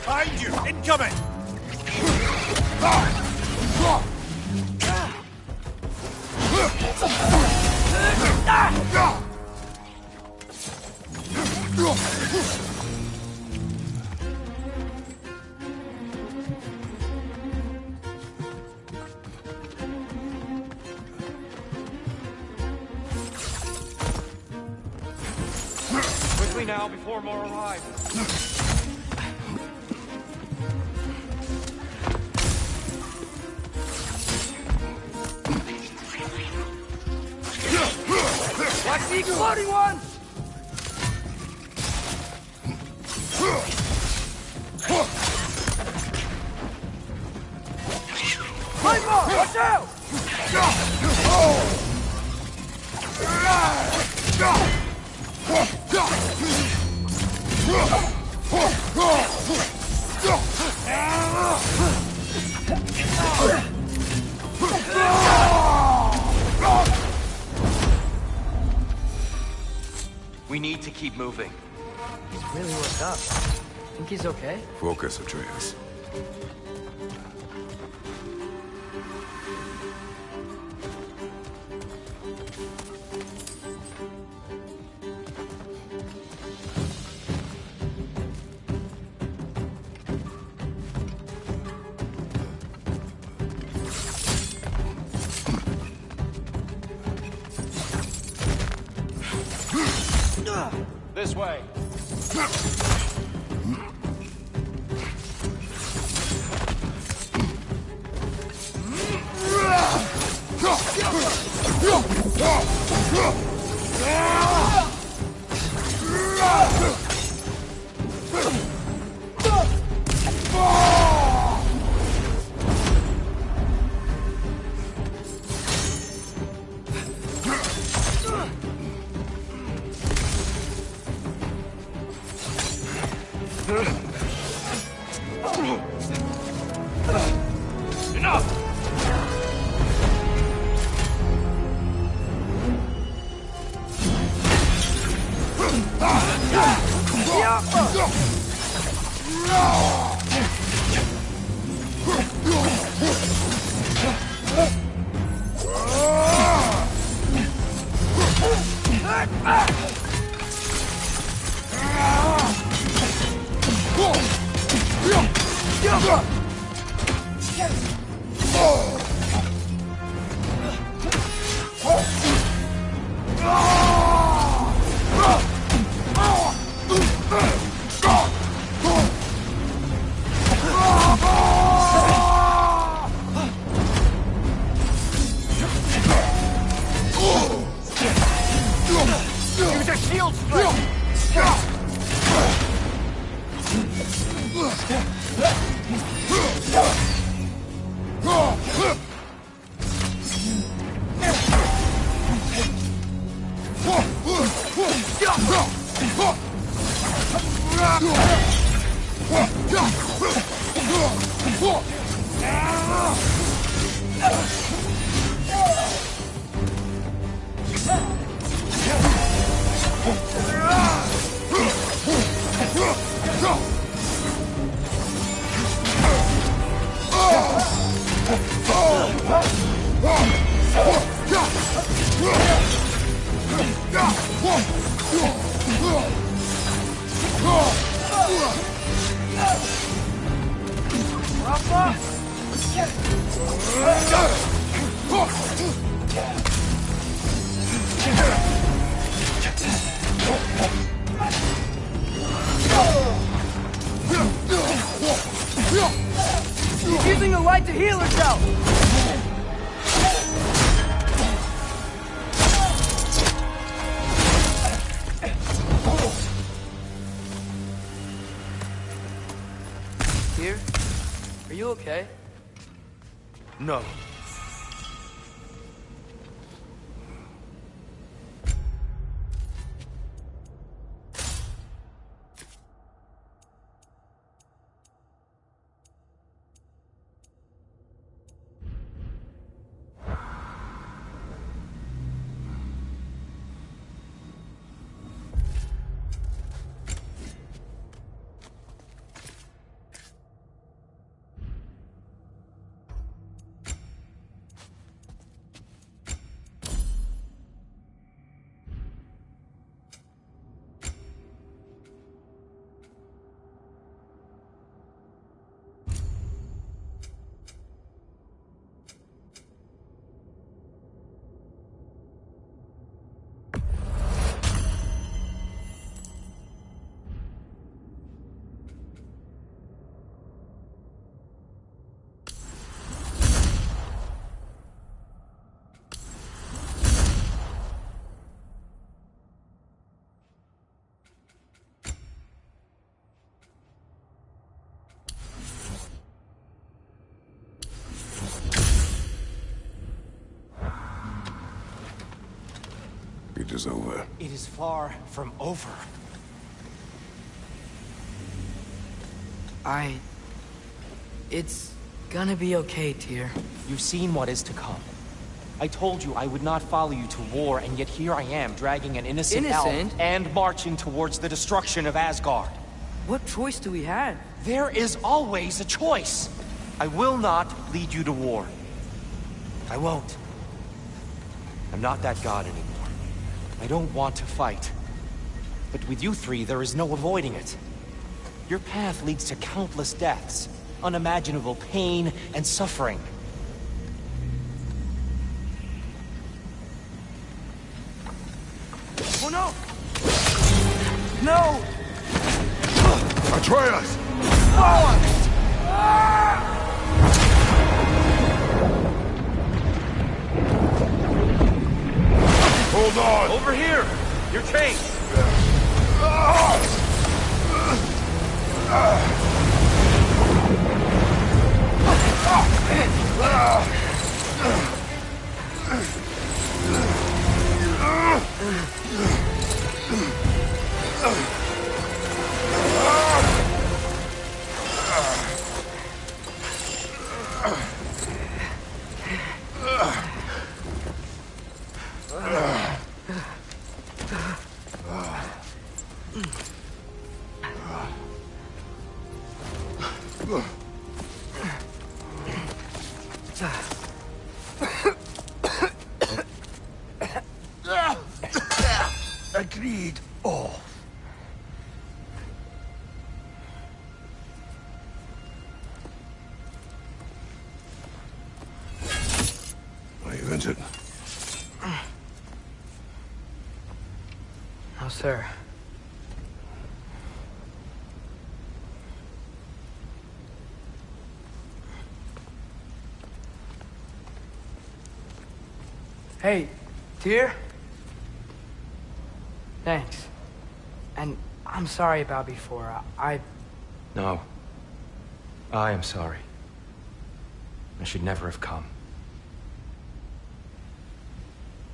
Behind you! Incoming! Quickly now, before more arrive. Watch the exploding one! Fight more! Watch out! We need to keep moving. He's really worked up. Think he's okay? Focus, Atreus. This way. Use a shield strike! to heal herself! Here? Are you okay? No. It is over. It is far from over. It's gonna be okay, Tyr. You've seen what is to come. I told you I would not follow you to war, and yet here I am, dragging an innocent elf and marching towards the destruction of Asgard. What choice do we have? There is always a choice. I will not lead you to war. I won't. I'm not that god anymore. I don't want to fight. But with you three, there is no avoiding it. Your path leads to countless deaths, unimaginable pain and suffering. Oh no! No! Atreus! Hold on! Over here! You're chained! Agreed. Oh. Are you injured? No, sir. Hey, Tyr? Thanks. And I'm sorry about before. No. I am sorry. I should never have come.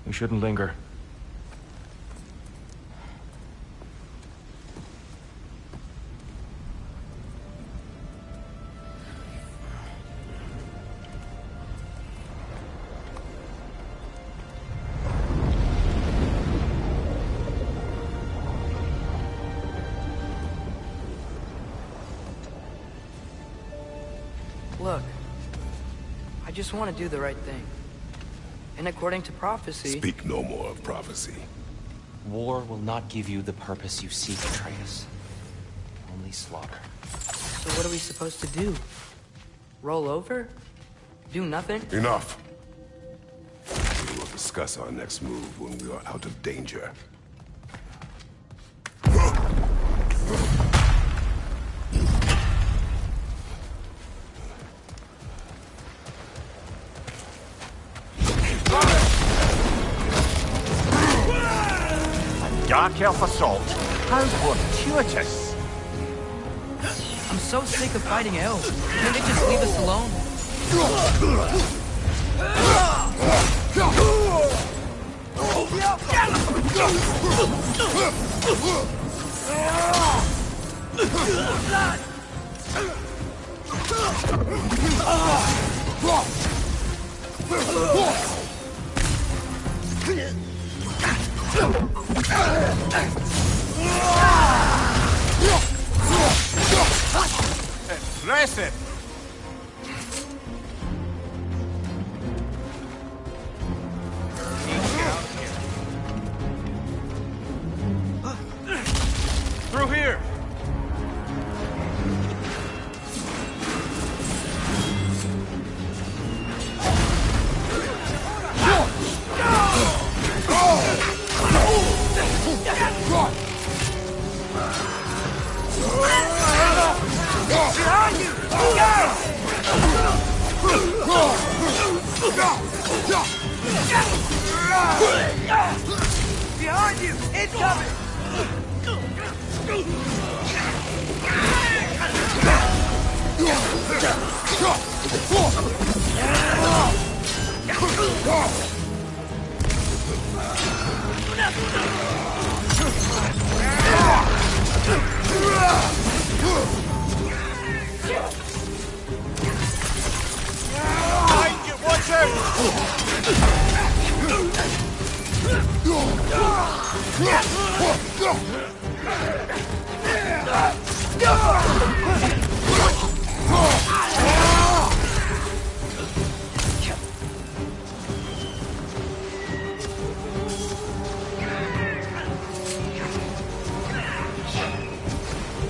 We shouldn't linger. Look, I just want to do the right thing. And according to prophecy... Speak no more of prophecy. War will not give you the purpose you seek, Atreus. Only slaughter. So what are we supposed to do? Roll over? Do nothing? Enough. We will discuss our next move when we are out of danger. Dark Elf assault. How fortuitous. I'm so sick of fighting elves. Can't they just leave us alone? Impressive. Through here! Behind you! Behind you! Incoming! Watch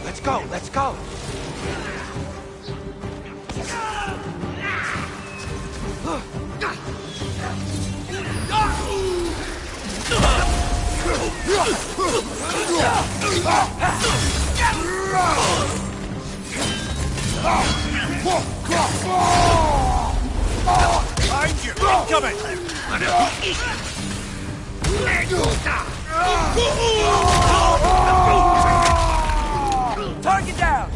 Let's go, let's go! Behind you! Incoming! Target down!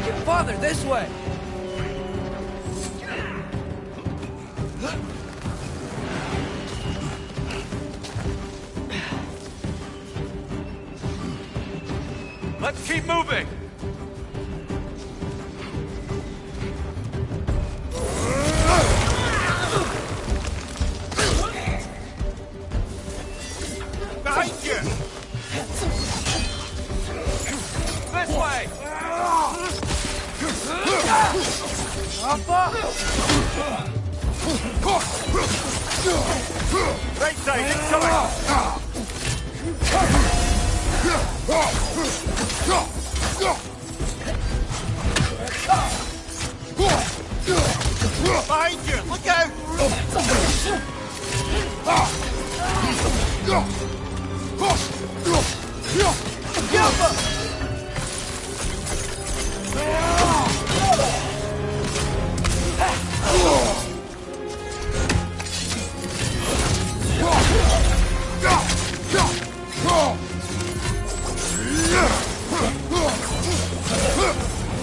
Get farther, this way! Let's keep moving! Behind you! This way! Right side, incoming! Behind you! Look out!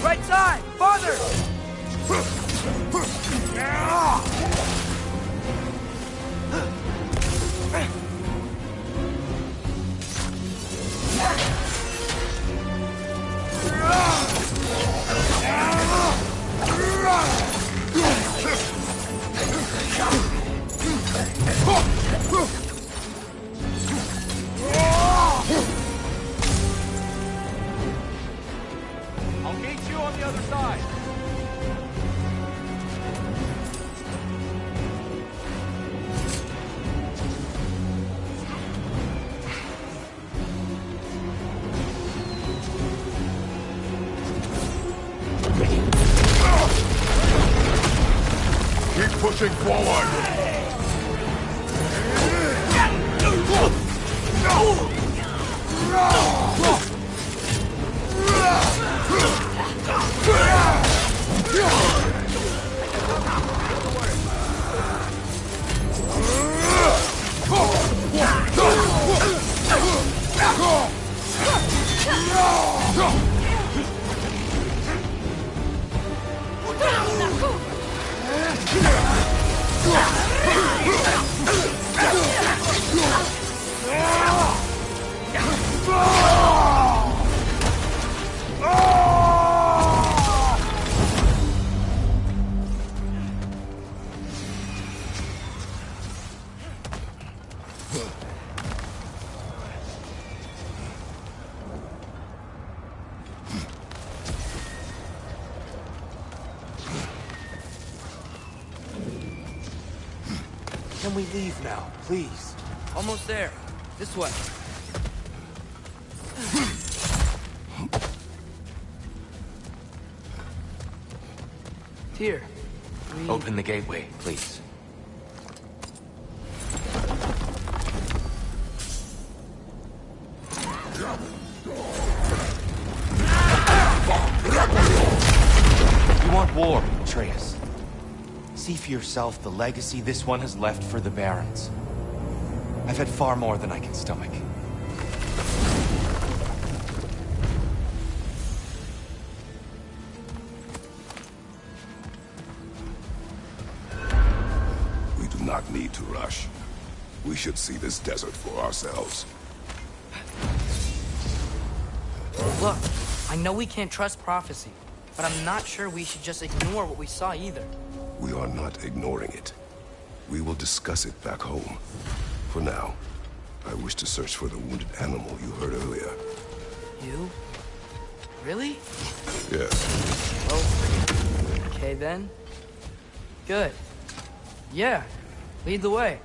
Right side! Farther! I'll meet you on the other side. Keep pushing forward! Can we leave now, please? Almost there. This way. Here. Open the gateway, please. You want war, Atreus. See for yourself the legacy this one has left for the Barons. I've had far more than I can stomach. We do not need to rush. We should see this desert for ourselves. Look, I know we can't trust prophecy, but I'm not sure we should just ignore what we saw either. We are not ignoring it. We will discuss it back home. For now, I wish to search for the wounded animal you heard earlier. You? Really? Yes. Oh, okay then. Good. Yeah, lead the way.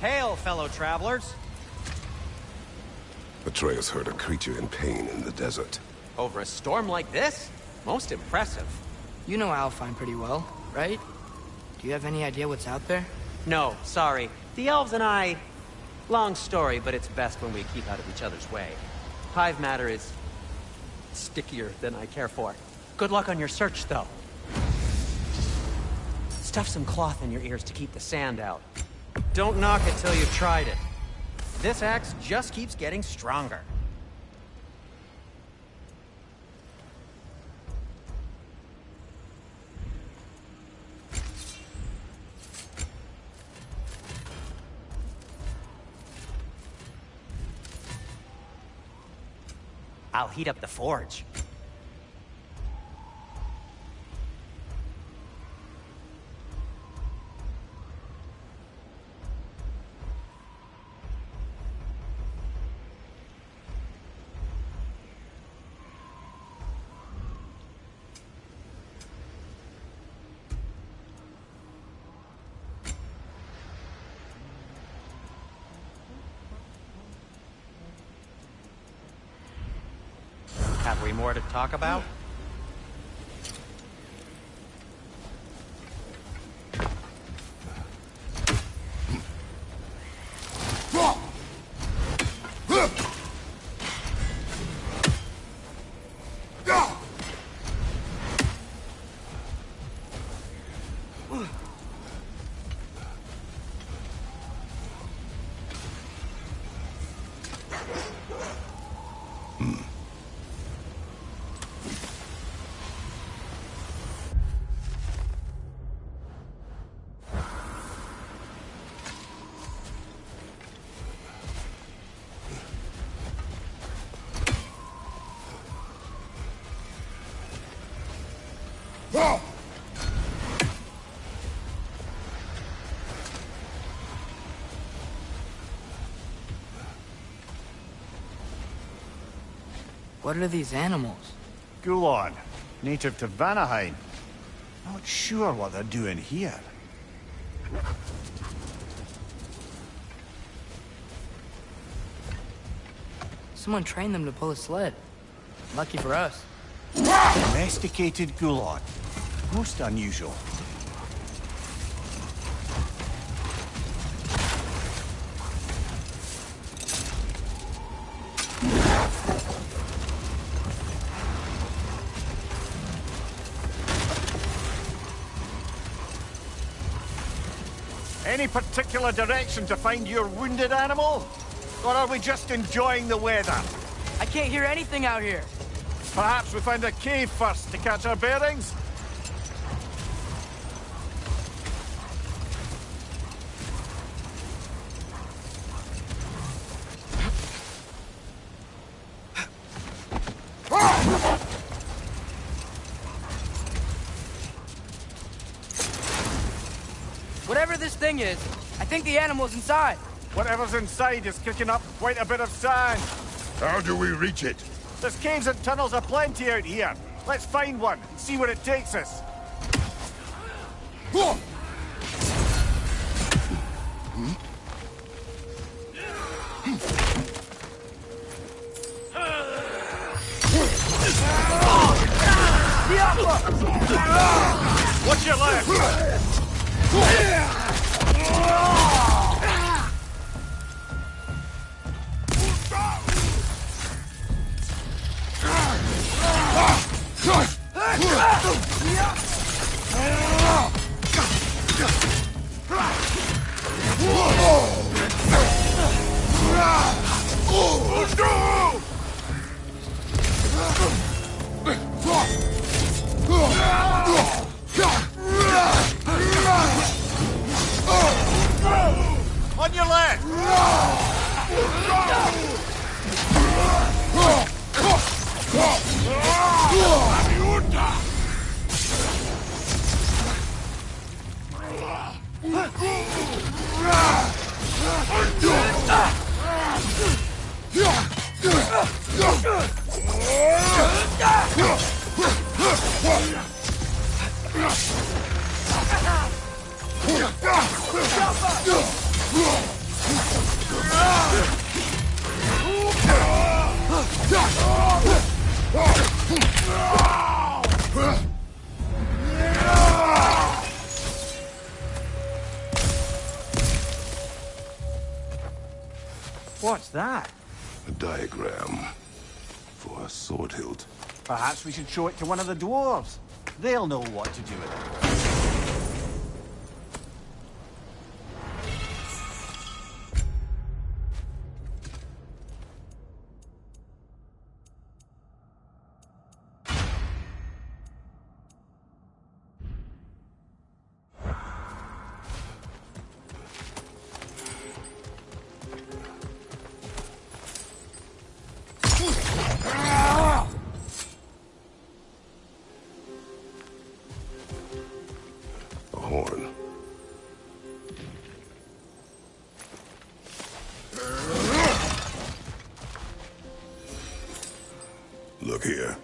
Hail, fellow travelers. Atreus heard a creature in pain in the desert. Over a storm like this? Most impressive. You know Alfheim pretty well, right? Do you have any idea what's out there? No, sorry. The elves and I... Long story, but it's best when we keep out of each other's way. Hive matter is... stickier than I care for. Good luck on your search, though. Stuff some cloth in your ears to keep the sand out. Don't knock it till you've tried it. This axe just keeps getting stronger. I'll heat up the forge. Have we more to talk about? What are these animals? Gulon, native to Vanaheim. Not sure what they're doing here. Someone trained them to pull a sled. Lucky for us. Domesticated gulod. Most unusual. Any particular direction to find your wounded animal? Or are we just enjoying the weather? I can't hear anything out here. Perhaps we find a cave first to catch our bearings? Whatever this thing is, I think the animal's inside. Whatever's inside is kicking up quite a bit of sand. How do we reach it? There's caves and tunnels aplenty out here. Let's find one and see where it takes us. What's your left? On your left! What's that? A diagram for a sword hilt. Perhaps we should show it to one of the dwarves. They'll know what to do with it. Horn. Look here.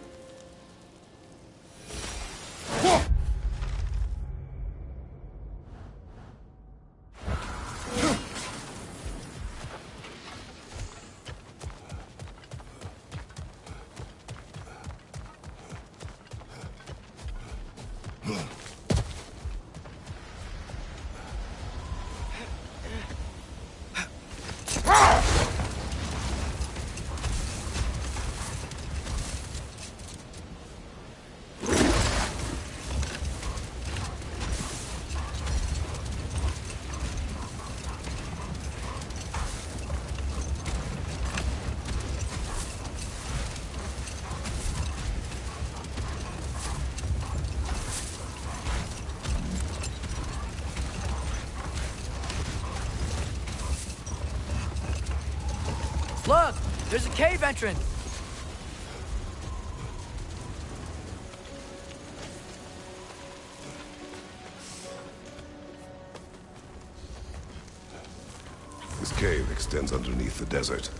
Look! There's a cave entrance! This cave extends underneath the desert.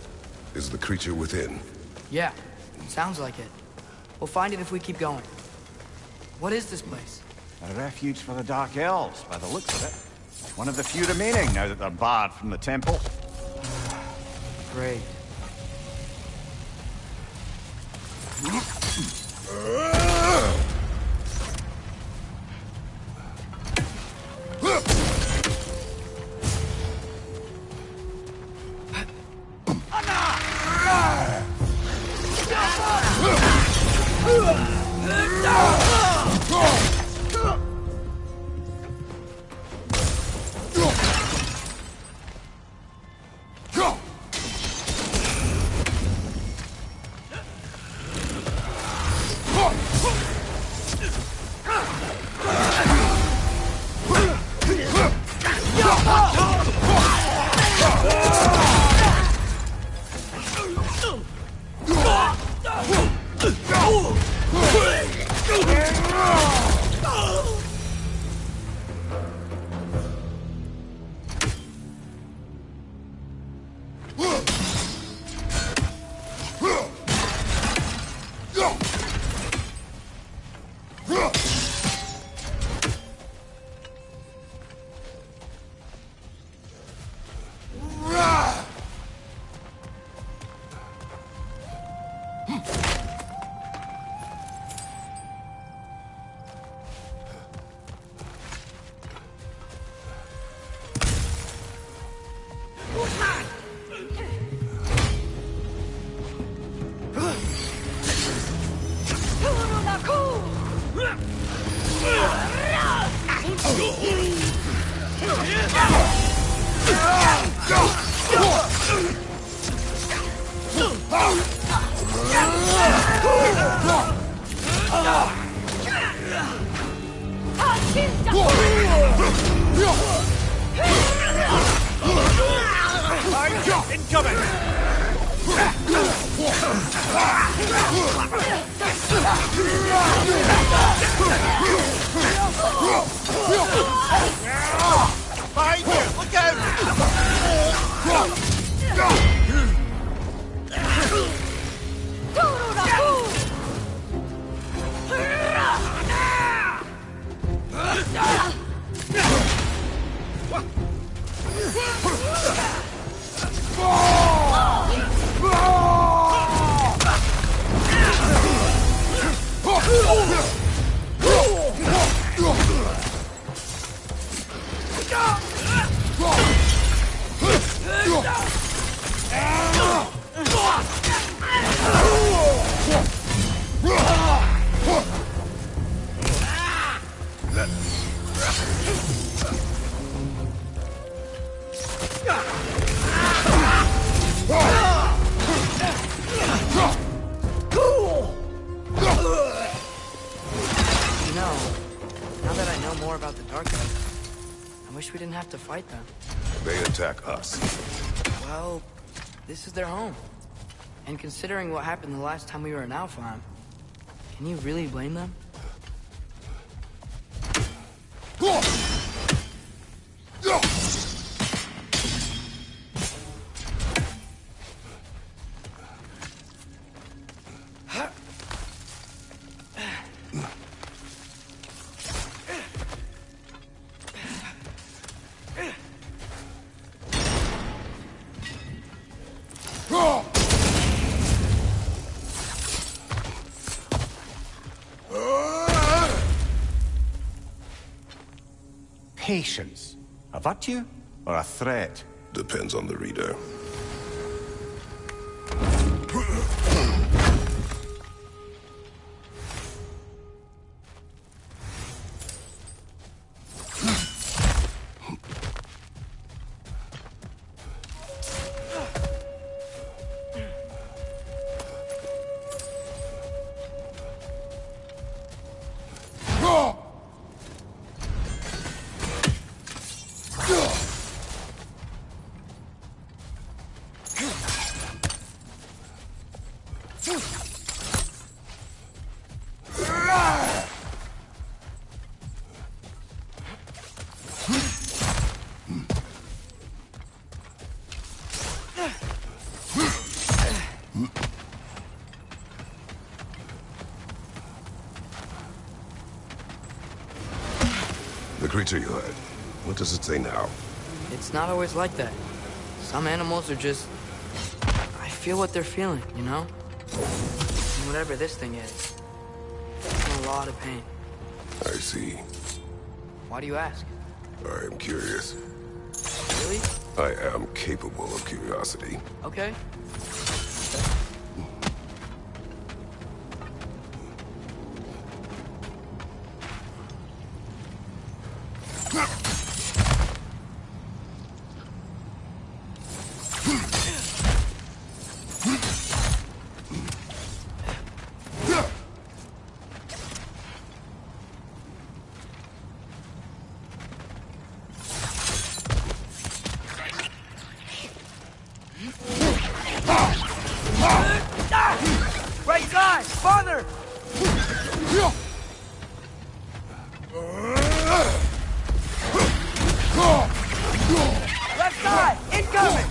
Is the creature within? Yeah, sounds like it. We'll find it if we keep going. What is this place? A refuge for the Dark Elves, by the looks of it. One of the few remaining now that they're barred from the temple. Great. To fight them. They attack us. Well, this is their home. And considering what happened the last time we were in Alfheim, can you really blame them? Patience. A virtue or a threat? Depends on the reader. The creature you had, what does it say now? It's not always like that. Some animals are just... I feel what they're feeling, you know? And whatever this thing is, it's in a lot of pain. I see. Why do you ask? I am curious. Really? I am capable of curiosity. Okay. Right side! Farther! Left side! Incoming!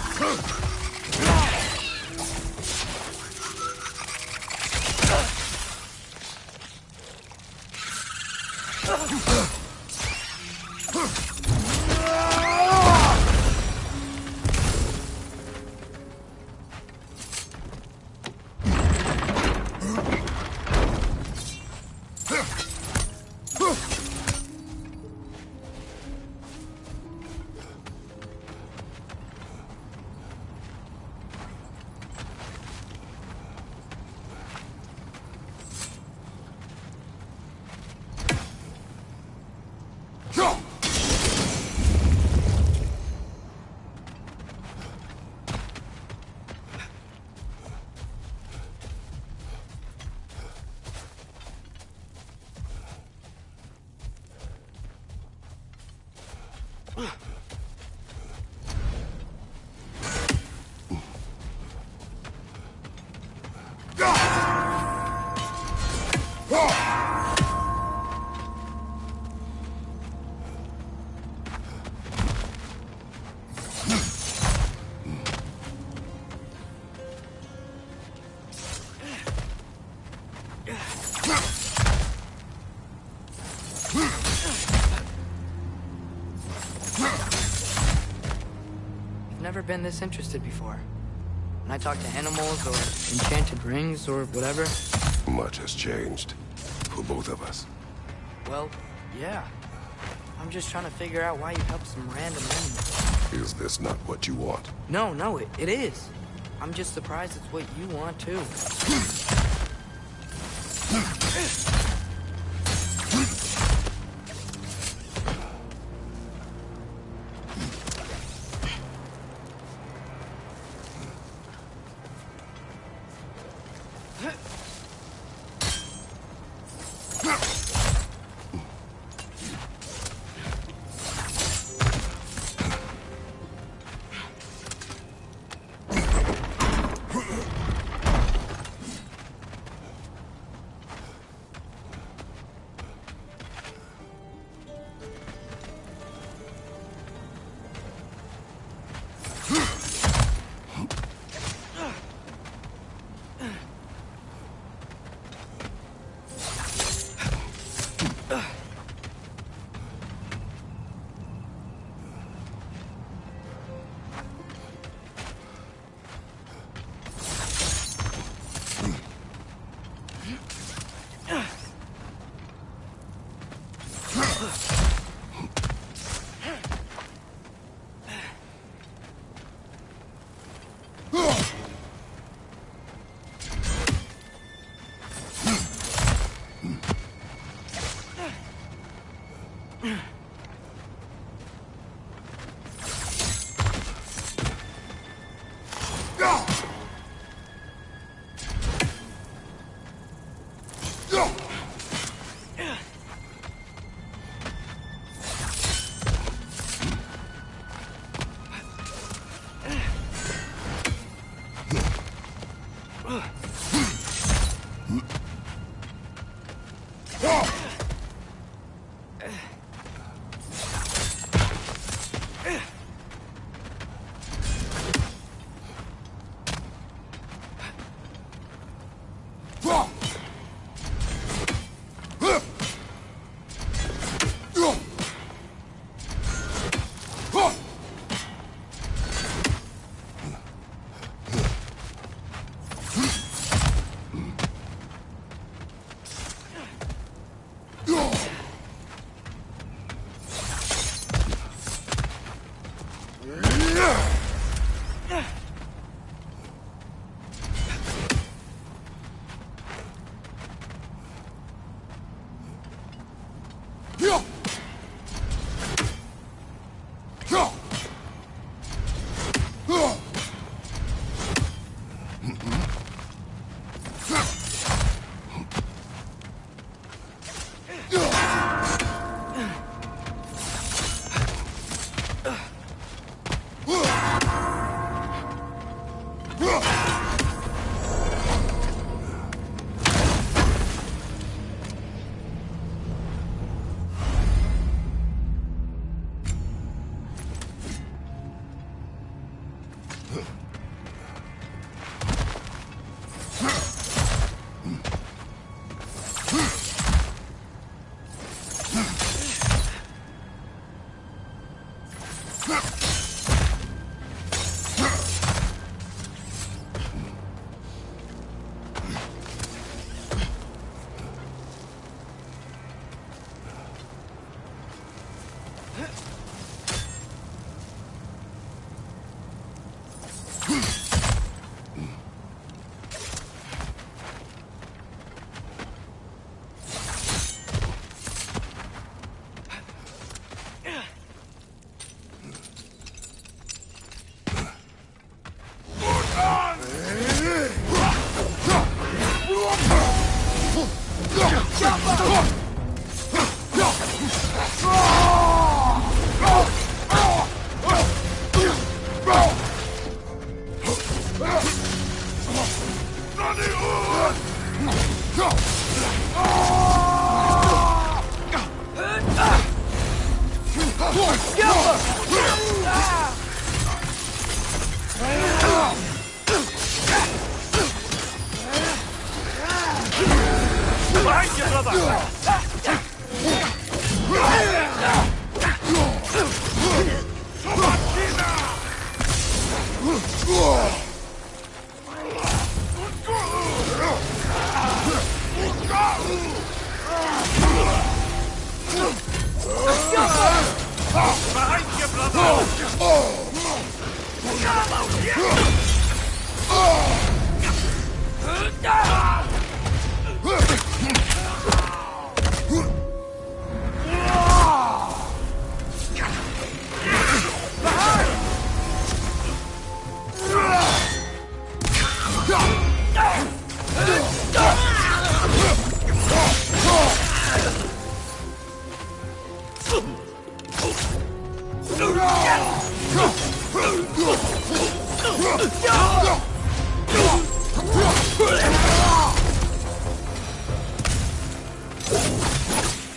Never been this interested before. When I talk to animals or enchanted rings or whatever. Much has changed. For both of us. Well, yeah. I'm just trying to figure out why you help some random animal. Is this not what you want? No, it is. I'm just surprised it's what you want, too.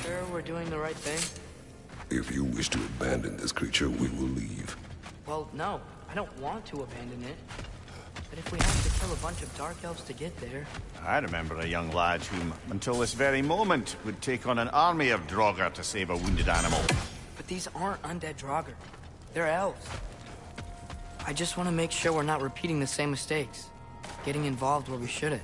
Sure we're doing the right thing? If you wish to abandon this creature, we will leave. Well, no. I don't want to abandon it. But if we have to kill a bunch of Dark Elves to get there... I remember a young lad whom, until this very moment, would take on an army of Draugr to save a wounded animal. But these aren't undead Draugr. They're elves. I just want to make sure we're not repeating the same mistakes. Getting involved where we shouldn't.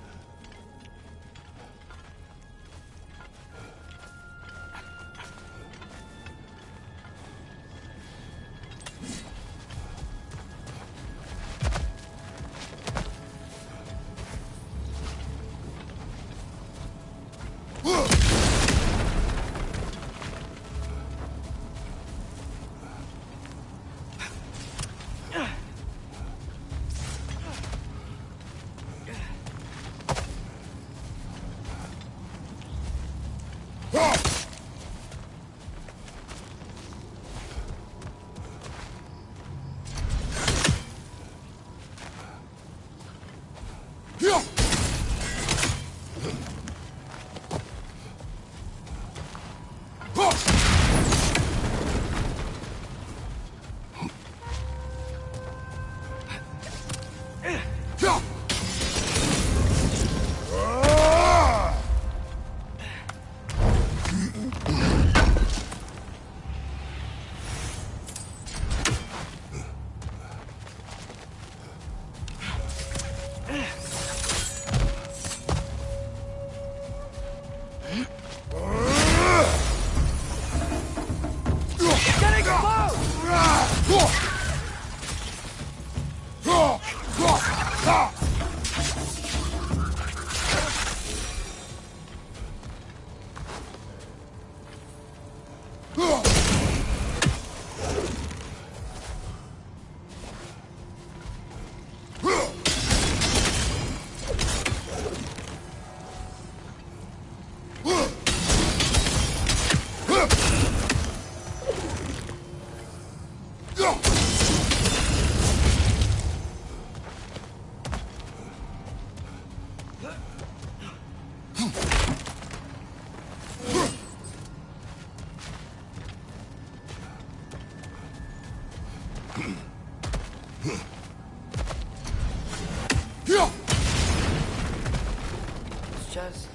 It's just,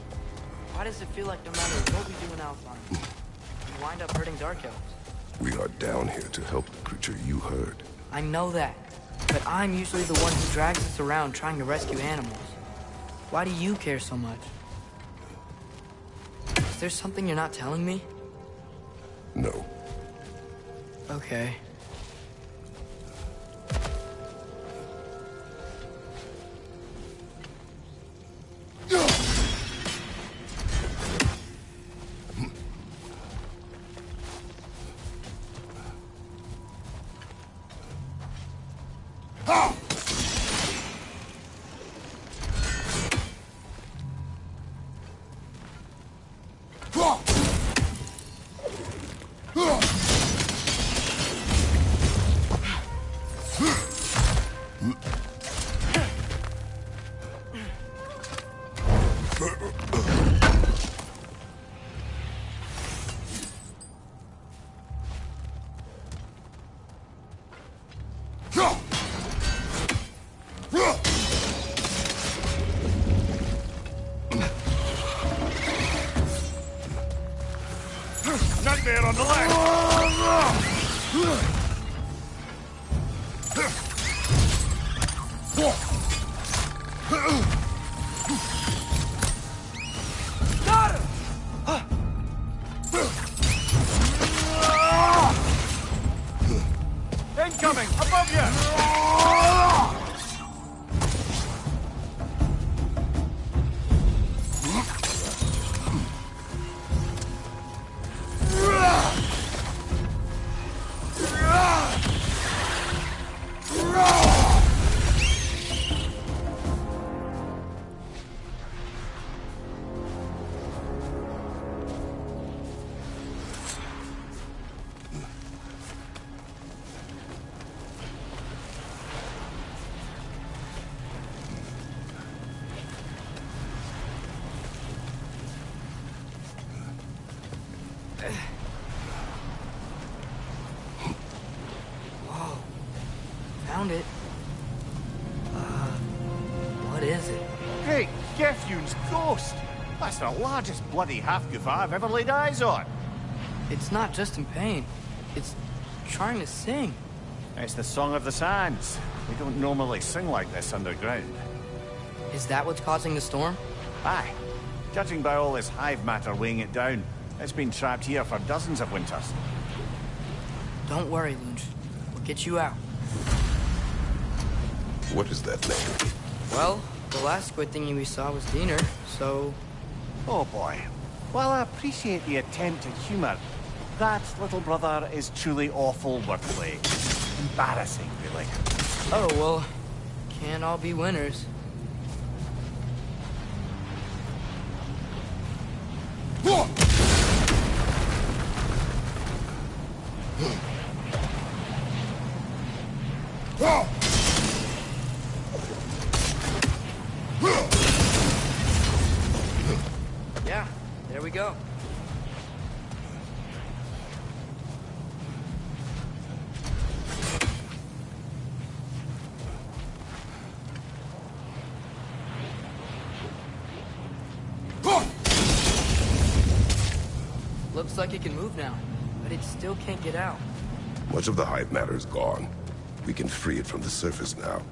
why does it feel like no matter what we do in Alpine, we wind up hurting Dark Elves? We are down here to help the creature you heard. I know that, but I'm usually the one who drags us around trying to rescue animals. Why do you care so much? Is there something you're not telling me? No. Okay. Nightmare on the left! Got him! Incoming! Above you! Whoa. Found it. What is it? Great, Gefyun's ghost! That's the largest bloody half-goof I've ever laid eyes on. It's not just in pain. It's trying to sing. It's the Song of the Sands. We don't normally sing like this underground. Is that what's causing the storm? Aye. Judging by all this hive matter weighing it down, it's been trapped here for dozens of winters. Don't worry, Lunch. We'll get you out. What is that thing? Well, the last squid thingy we saw was Diener, so... Oh boy. While I appreciate the attempt at humor, that little brother is truly awful wordplay. Embarrassing, really. Oh, well, can't all be winners. Yeah, there we go. Looks like it can move now, but it still can't get out. Much of the hive matter is gone. We can free it from the surface now.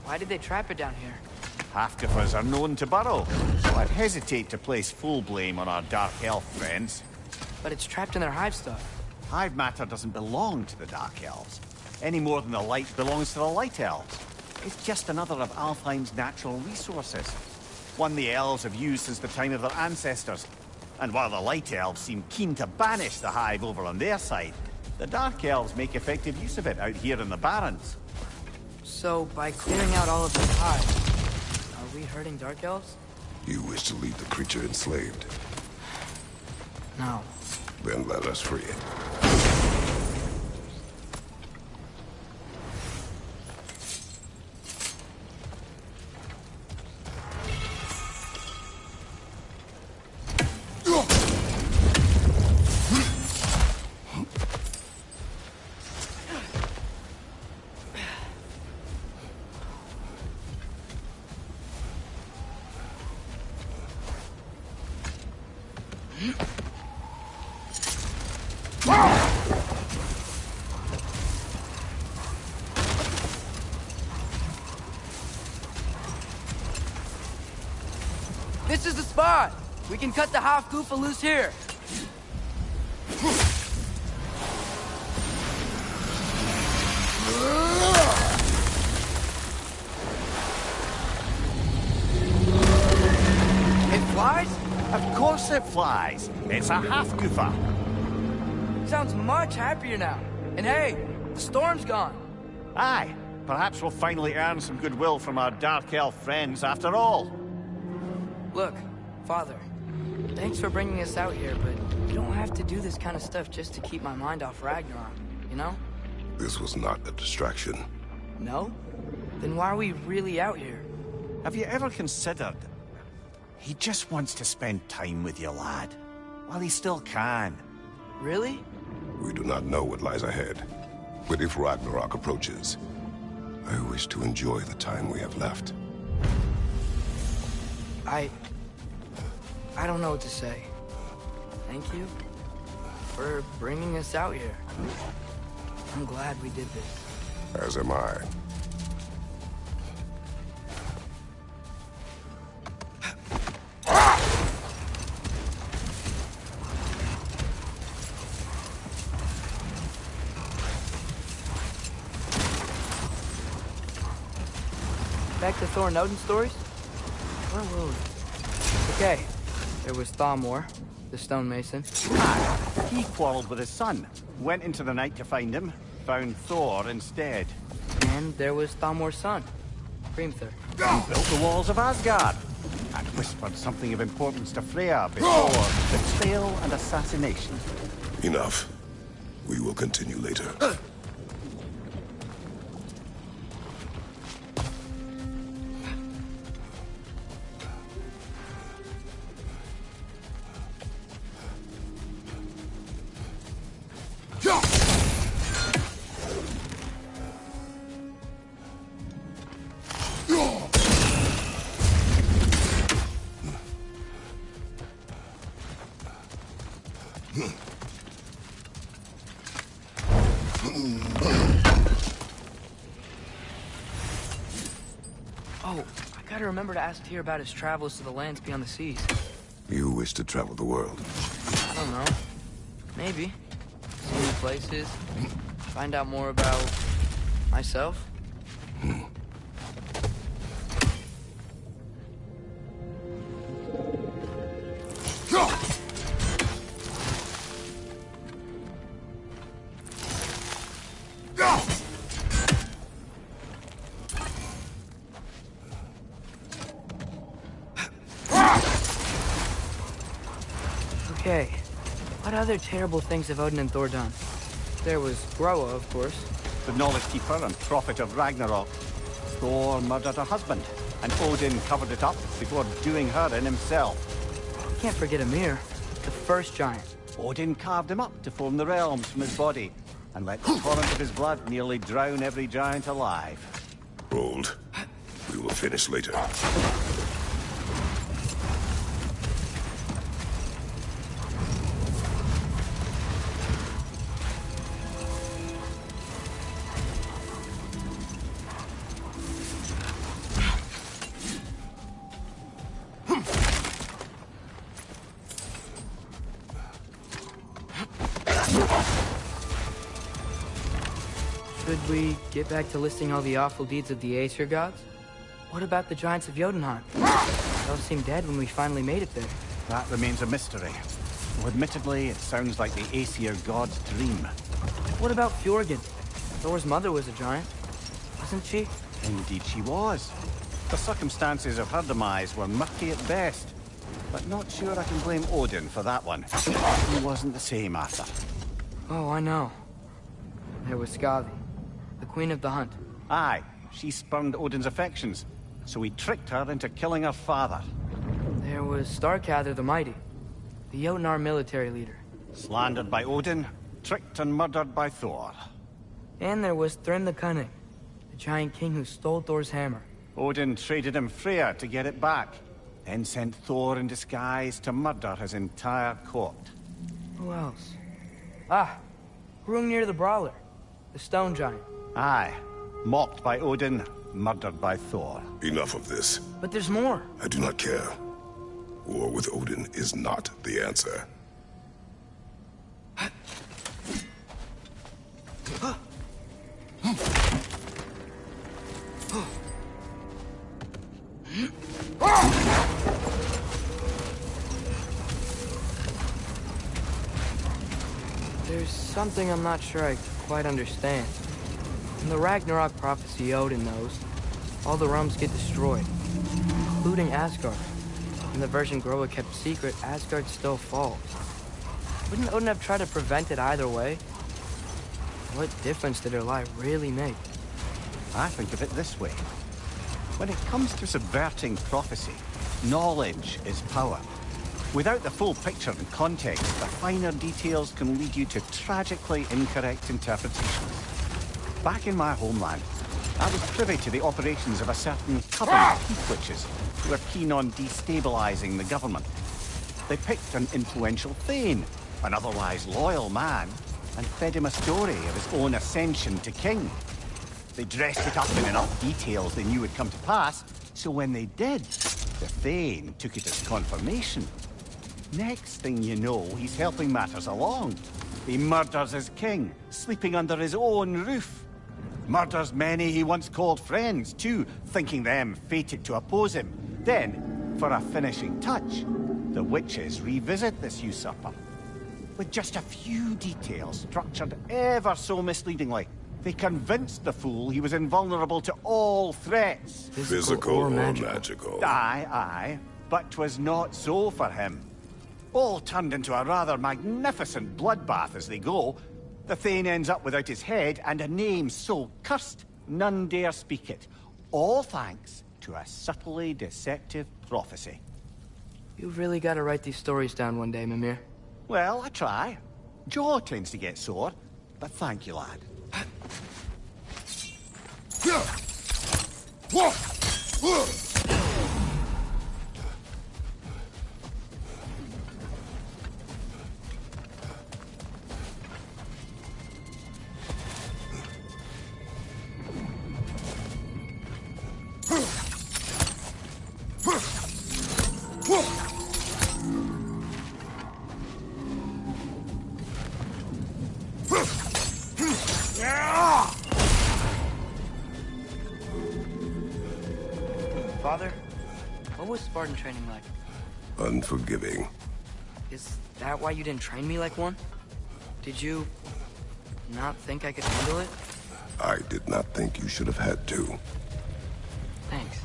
Why did they trap it down here? Half-goofers are known to burrow, so I'd hesitate to place full blame on our Dark Elf friends. But it's trapped in their hive stuff. Hive matter doesn't belong to the Dark Elves, any more than the light belongs to the Light Elves. It's just another of Alfheim's natural resources. One the elves have used since the time of their ancestors. And while the Light Elves seem keen to banish the hive over on their side, the Dark Elves make effective use of it out here in the Barrens. So, by clearing out all of this hive, are we hurting Dark Elves? You wish to leave the creature enslaved. Then let us free it. This is the spot! We can cut the half Goofa loose here. It flies? Of course it flies. It's a half Goofa. Sounds much happier now. And hey, the storm's gone. Aye, perhaps we'll finally earn some goodwill from our Dark Elf friends after all. Look, Father, thanks for bringing us out here, but you don't have to do this kind of stuff just to keep my mind off Ragnarok, you know? This was not a distraction. No? Then why are we really out here? Have you ever considered... He just wants to spend time with you, lad. While he still can. Really? We do not know what lies ahead. But if Ragnarok approaches, I wish to enjoy the time we have left. I don't know what to say. Thank you for bringing us out here. I'm glad we did this. As am I. Back to Thor and Odin stories? Where were we? Okay, there was Thamor, the stonemason. He quarreled with his son, went into the night to find him, found Thor instead. And there was Thamor's son, Hrimthur. He built the walls of Asgard, and whispered something of importance to Freya before betrayal and assassination. Enough. We will continue later. Oh, I gotta remember to ask Tyr about his travels to the lands beyond the seas. You wish to travel the world? I don't know. Maybe. See new places. Find out more about... myself. Okay, what other terrible things have Odin and Thor done? There was Groa, of course. The knowledge keeper and prophet of Ragnarok. Thor murdered her husband, and Odin covered it up before doing her in himself. You can't forget Ymir, the first giant. Odin carved him up to form the realms from his body, and let the torrent of his blood nearly drown every giant alive. Hold. We will finish later. Should we get back to listing all the awful deeds of the Aesir gods? What about the giants of Jotunheim? They all seemed dead when we finally made it there. That remains a mystery. Well, admittedly, it sounds like the Aesir god's dream. What about Fjorgyn? Thor's mother was a giant, wasn't she? Indeed she was. The circumstances of her demise were murky at best. but not sure I can blame Odin for that one. He wasn't the same after. Oh, I know. There was Skavi, the queen of the hunt. Aye, she spurned Odin's affections, so he tricked her into killing her father. There was Starkather the Mighty, the Jotnar military leader. Slandered by Odin, tricked and murdered by Thor. And there was Thrym the Cunning, the giant king who stole Thor's hammer. Odin traded him Freya to get it back, then sent Thor in disguise to murder his entire court. Who else? Ah, Hrungnir the Brawler, the stone giant. Aye, mocked by Odin, murdered by Thor. Enough of this. But there's more. I do not care. War with Odin is not the answer. There's something I'm not sure I quite understand. In the Ragnarok prophecy Odin knows, all the realms get destroyed, including Asgard. In the version Groa kept secret, Asgard still falls. Wouldn't Odin have tried to prevent it either way? What difference did her lie really make? I think of it this way. When it comes to subverting prophecy, knowledge is power. Without the full picture and context, the finer details can lead you to tragically incorrect interpretations. Back in my homeland, I was privy to the operations of a certain coven of heath witches who were keen on destabilizing the government. They picked an influential Thane, an otherwise loyal man, and fed him a story of his own ascension to king. They dressed it up in enough details they knew would come to pass, so when they did, the Thane took it as confirmation. Next thing you know, he's helping matters along. He murders his king, sleeping under his own roof. Murders many he once called friends, too, thinking them fated to oppose him. Then, for a finishing touch, the witches revisit this usurper. With just a few details structured ever so misleadingly, they convinced the fool he was invulnerable to all threats. Physical or magical? Aye, aye. But 'twas not so for him. All turned into a rather magnificent bloodbath as they go. The Thane ends up without his head and a name so cursed none dare speak it. All thanks to a subtly deceptive prophecy. You've really got to write these stories down one day, Mimir. Well, I try. Jaw tends to get sore, but thank you, lad. Father, what was Spartan training like? Unforgiving. Is that why you didn't train me like one? Did you not think I could handle it? I did not think you should have had to. Thanks.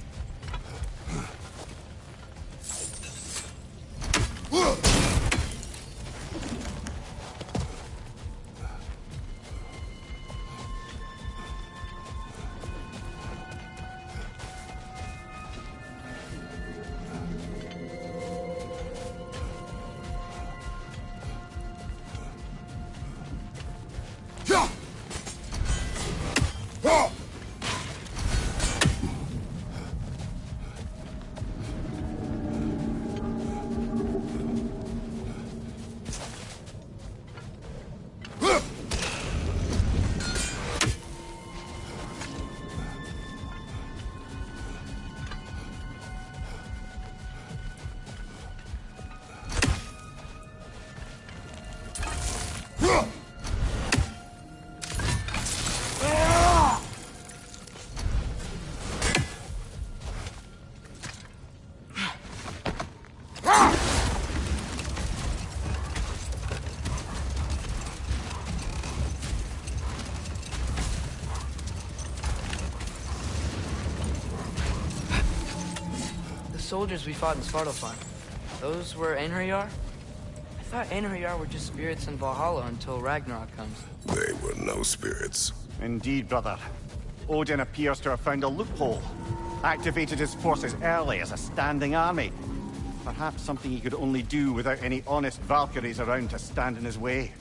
Soldiers we fought in Svartalfheim. Those were Einherjar? I thought Einherjar were just spirits in Valhalla until Ragnarok comes. They were no spirits. Indeed, brother. Odin appears to have found a loophole. Activated his forces early as a standing army. Perhaps something he could only do without any honest Valkyries around to stand in his way.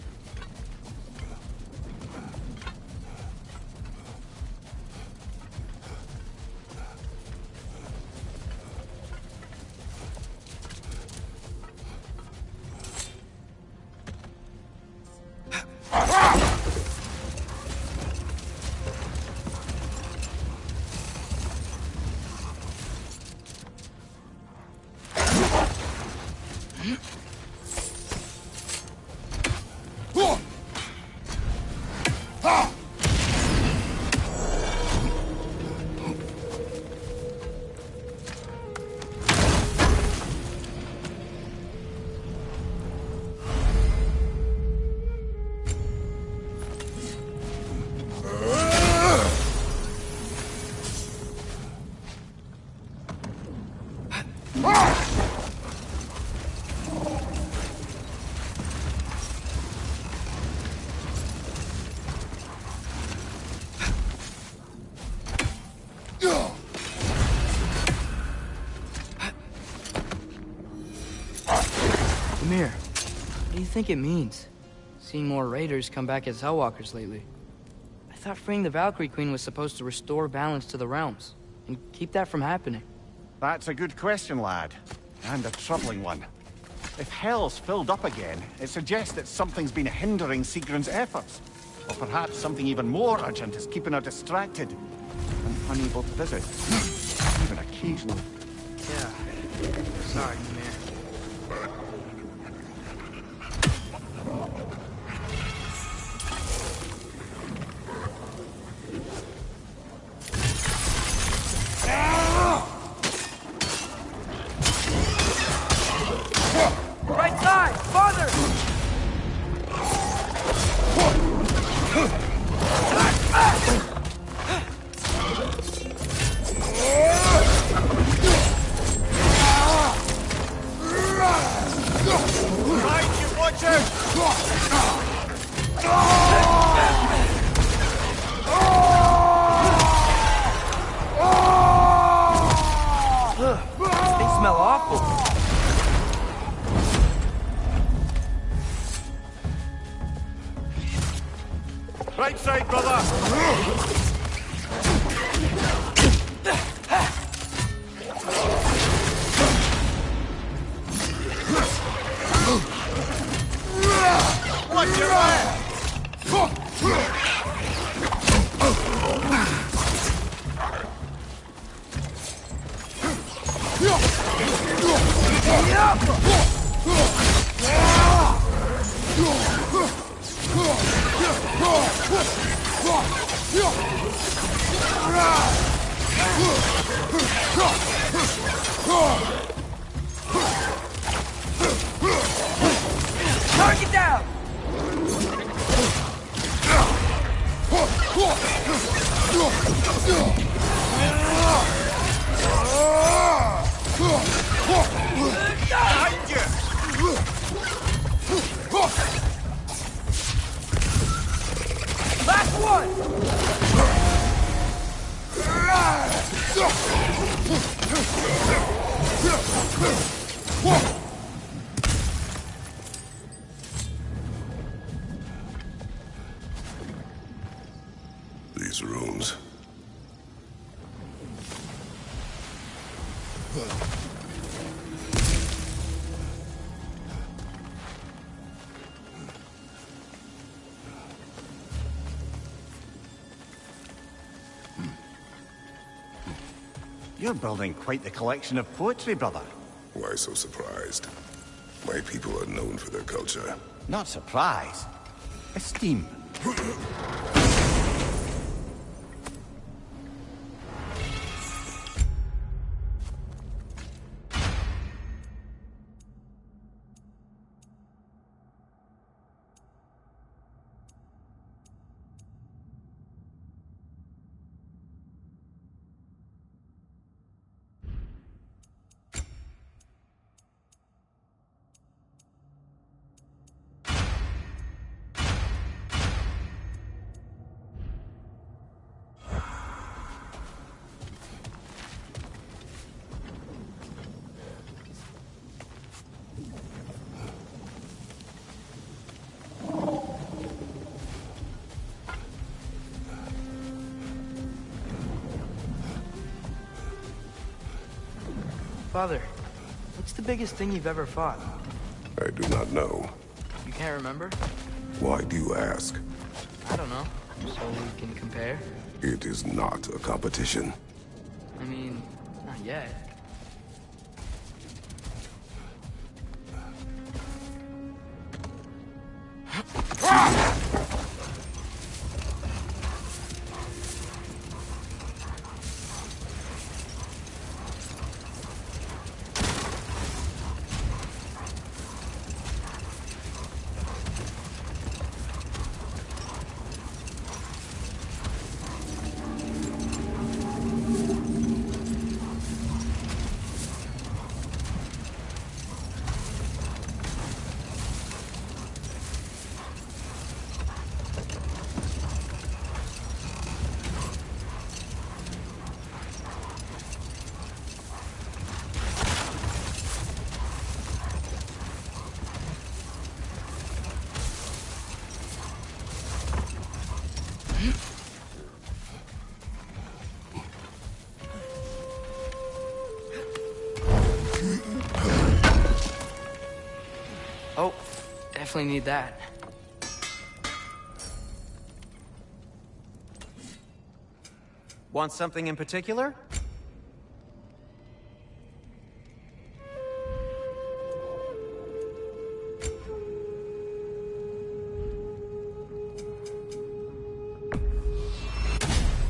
Mimir, what do you think it means? Seeing more raiders come back as Hellwalkers lately. I thought freeing the Valkyrie Queen was supposed to restore balance to the realms, and keep that from happening. That's a good question, lad. And a troubling one. If Hell's filled up again, it suggests that something's been hindering Sigrun's efforts. Or perhaps something even more urgent is keeping her distracted and unable to visit. Even occasionally. Yeah. Sorry, Mimir. Right side! Farther! Right, you watch They smell awful. Right side, brother! Watch your way! Target down! Behind you! Last one! These rooms. You're building quite the collection of poetry, brother. Why so surprised? My people are known for their culture. Not surprise. Esteem. Father, what's the biggest thing you've ever fought? I do not know. You can't remember? Why do you ask? I don't know. So we can compare? It is not a competition. I mean, not yet. Oh, definitely need that. Want something in particular?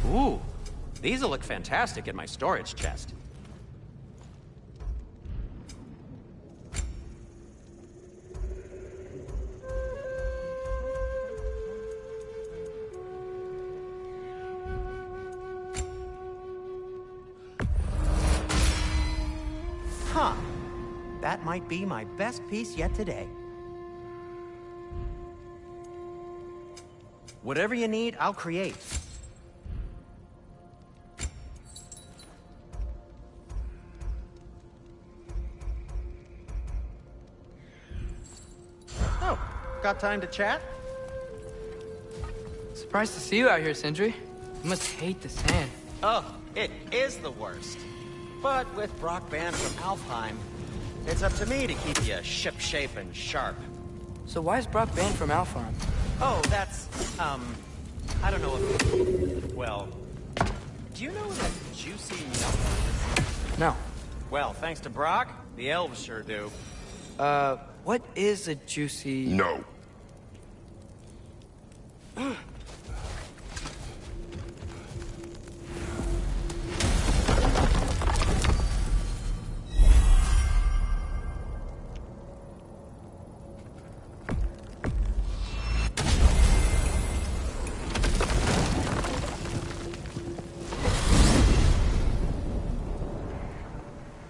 Ooh, these'll look fantastic in my storage chest. Huh. That might be my best piece yet today. Whatever you need, I'll create. Oh, got time to chat? Surprised to see you out here, Sindri. You must hate the sand. Oh, it is the worst. But with Brock Band from Alfheim, it's up to me to keep you ship-shape and sharp. So why is Brock banned from Alfheim? Oh, that's, I don't know if... Well, do you know what a juicy nut is? No. Well, thanks to Brock, the elves sure do. What is a juicy... No.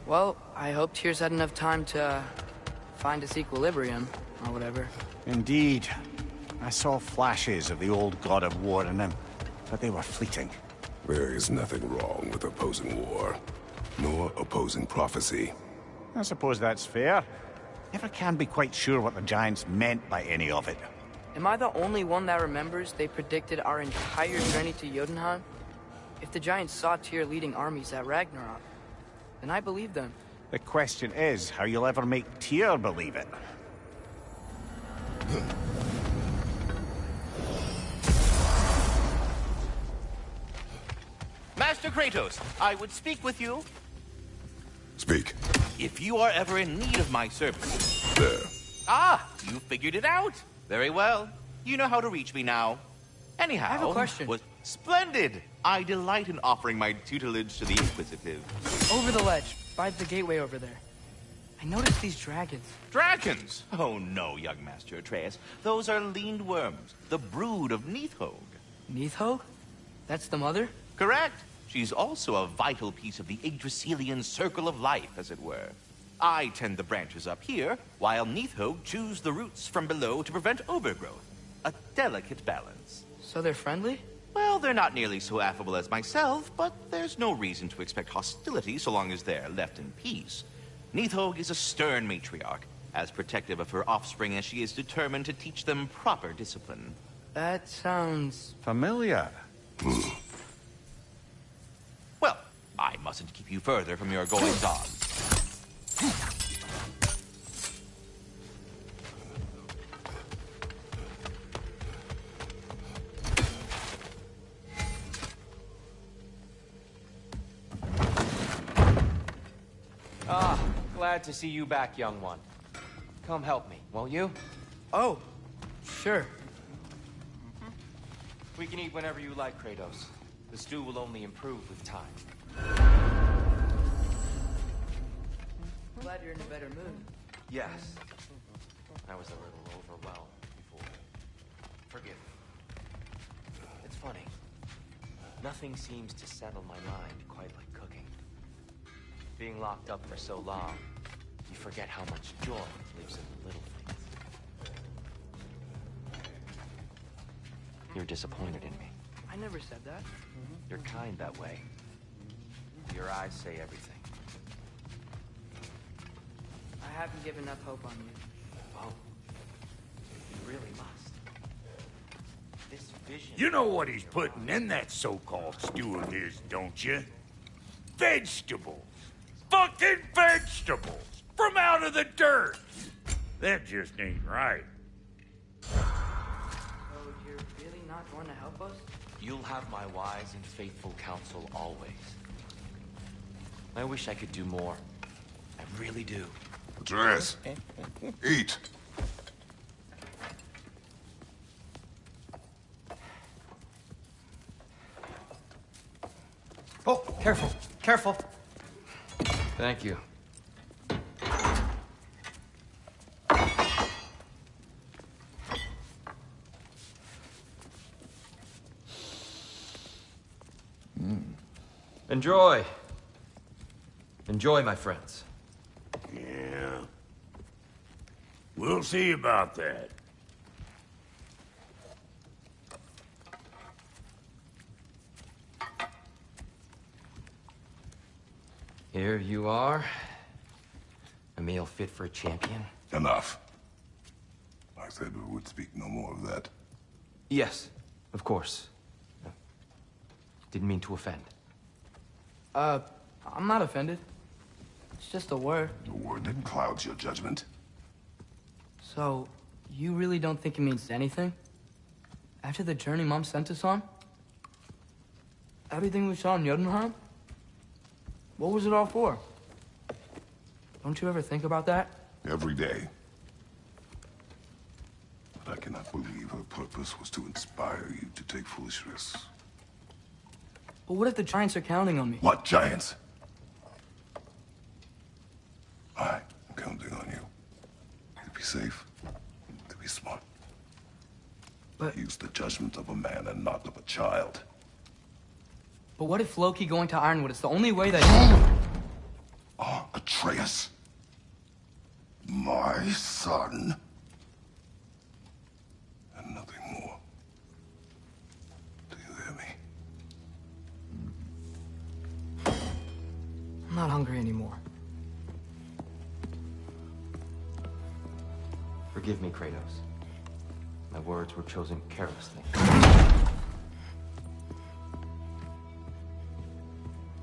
Well, I hope Tyr's had enough time to find its equilibrium, or whatever. Indeed. I saw flashes of the old god of war in him, but they were fleeting. There is nothing wrong with opposing war, nor opposing prophecy. I suppose that's fair. Never can be quite sure what the Giants meant by any of it. Am I the only one that remembers they predicted our entire journey to Jotunheim? If the Giants saw Tyr leading armies at Ragnarok, then I believe them. The question is how you'll ever make Tyr believe it. Master Kratos, I would speak with you Speak. if you are ever in need of my services. There. Ah, you figured it out. Very well. You know how to reach me now. Anyhow, I have a question. Was splendid. I delight in offering my tutelage to the inquisitive. Over the ledge, by the gateway over there. I noticed these dragons. Dragons? Oh no, young Master Atreus. Those are leaned worms, the brood of Nidhogg. Nidhogg? That's the mother? Correct. She's also a vital piece of the Yggdrasilian circle of life, as it were. I tend the branches up here, while Nidhogg chews the roots from below to prevent overgrowth. A delicate balance. So they're friendly? Well, they're not nearly so affable as myself, but there's no reason to expect hostility so long as they're left in peace. Nidhogg is a stern matriarch, as protective of her offspring as she is determined to teach them proper discipline. That sounds... Familiar. Well, I mustn't keep you further from your goings-on. glad to see you back, young one. Come help me, won't you? Oh, sure. We can eat whenever you like, Kratos. The stew will only improve with time. Glad you're in a better mood. Yes. I was a little overwhelmed before. Forgive me. It's funny. Nothing seems to settle my mind quite like cooking. Being locked up for so long, you forget how much joy lives in the little things. You're disappointed in me. I never said that. You're kind that way. Your eyes say everything. I haven't given up hope on you. Oh, you really must. This vision... You know what he's putting in that so-called stew of his, don't you? Vegetables. Fucking vegetables! From out of the dirt! That just ain't right. So you're really not going to help us? You'll have my wise and faithful counsel always. I wish I could do more. I really do. Atreus, eat. Oh, careful, careful. Thank you. Enjoy. Enjoy, my friends. Yeah. We'll see about that. Here you are. A meal fit for a champion. Enough. I said we would speak no more of that. Yes, of course. Didn't mean to offend. I'm not offended. It's just a word. A word that clouds your judgment. So, you really don't think it means anything? After the journey Mom sent us on? Everything we saw in Jotunheim? What was it all for? Don't you ever think about that? Every day. But I cannot believe her purpose was to inspire you to take foolish risks. But what if the Giants are counting on me? What giants? I'm counting on you. To be safe, to be smart. But- Use the judgment of a man and not of a child. But what if Loki going to Ironwood is the only way that... Atreus. My son. And nothing more. Do you hear me? I'm not hungry anymore. Forgive me, Kratos. My words were chosen carelessly.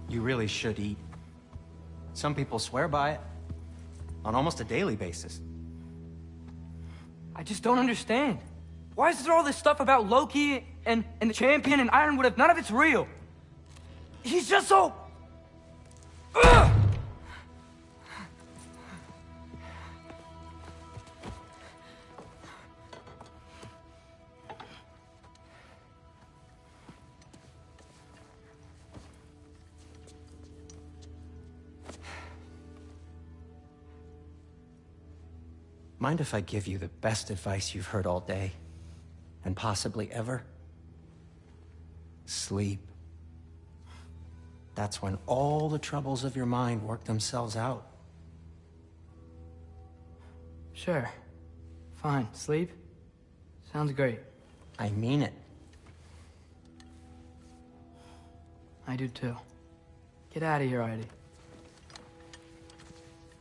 You really should eat. Some people swear by it. On almost a daily basis. I just don't understand. Why is there all this stuff about Loki and the champion and Ironwood if none of it's real? He's just so... Ugh! Mind if I give you the best advice you've heard all day? And possibly ever? Sleep. That's when all the troubles of your mind work themselves out. Sure. Fine. Sleep? Sounds great. I mean it. I do too. Get out of here, Heidi.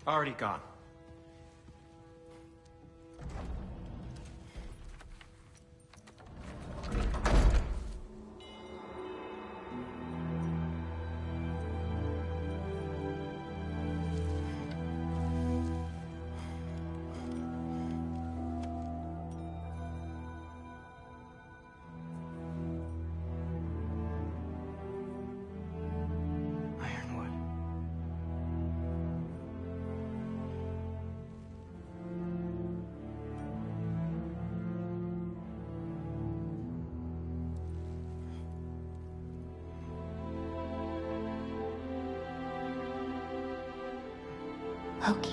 Already gone. Ironwood. Okay.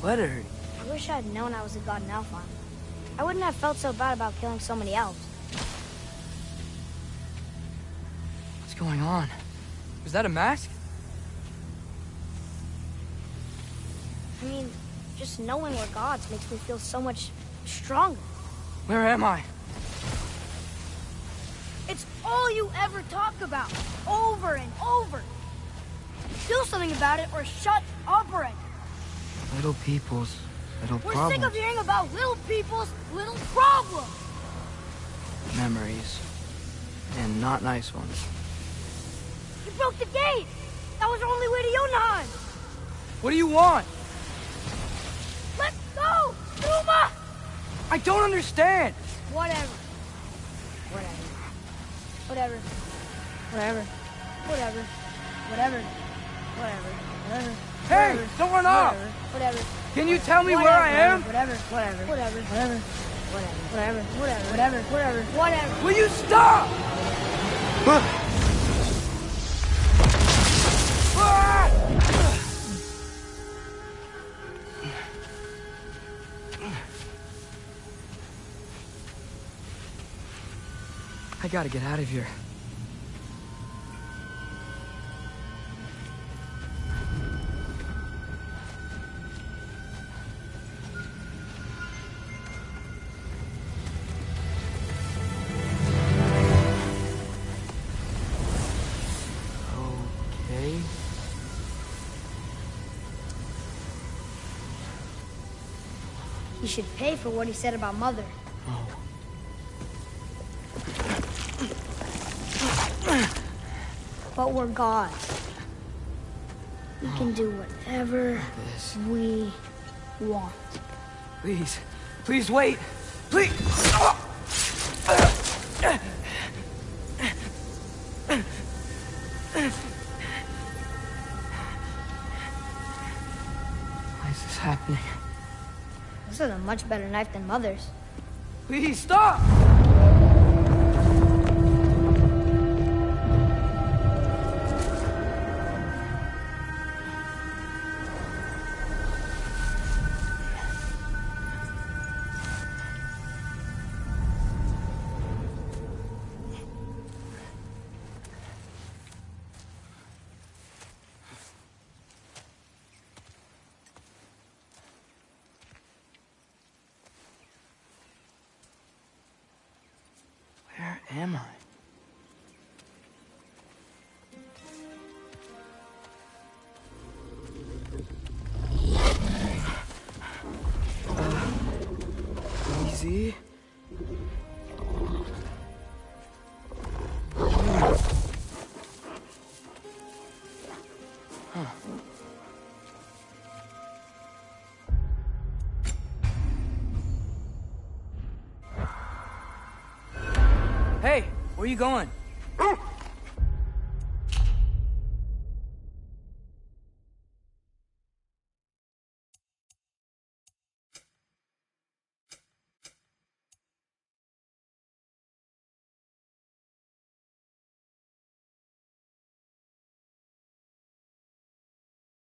What hurt? I wish I'd known I was a god in Alfheim. I wouldn't have felt so bad about killing so many elves. What's going on? Was that a mask? I mean, just knowing we're gods makes me feel so much stronger. Where am I? It's all you ever talk about, over and over. Do something about it or shut up already. Little people's little We're problems. sick of hearing about little people's little problems. Memories. And not nice ones. You broke the gate. That was our only way to Jotunheim. What do you want? Let's go, Numa! I don't understand. Whatever. Whatever. Whatever. Whatever. Whatever. Whatever. Whatever. Whatever. Hey, don't run off. Whatever. Can you tell me where I am? Whatever. Whatever. Whatever. Whatever. Whatever. Whatever. Whatever. Whatever. Whatever. Will you stop? I gotta get out of here. Okay. He should pay for what he said about Mother. Oh. But we're gods. We can do whatever we want. Please. Please wait. Please. Why is this happening? This is a much better knife than Mother's. Please stop! Where am I? Easy. Huh. Hey, where you going?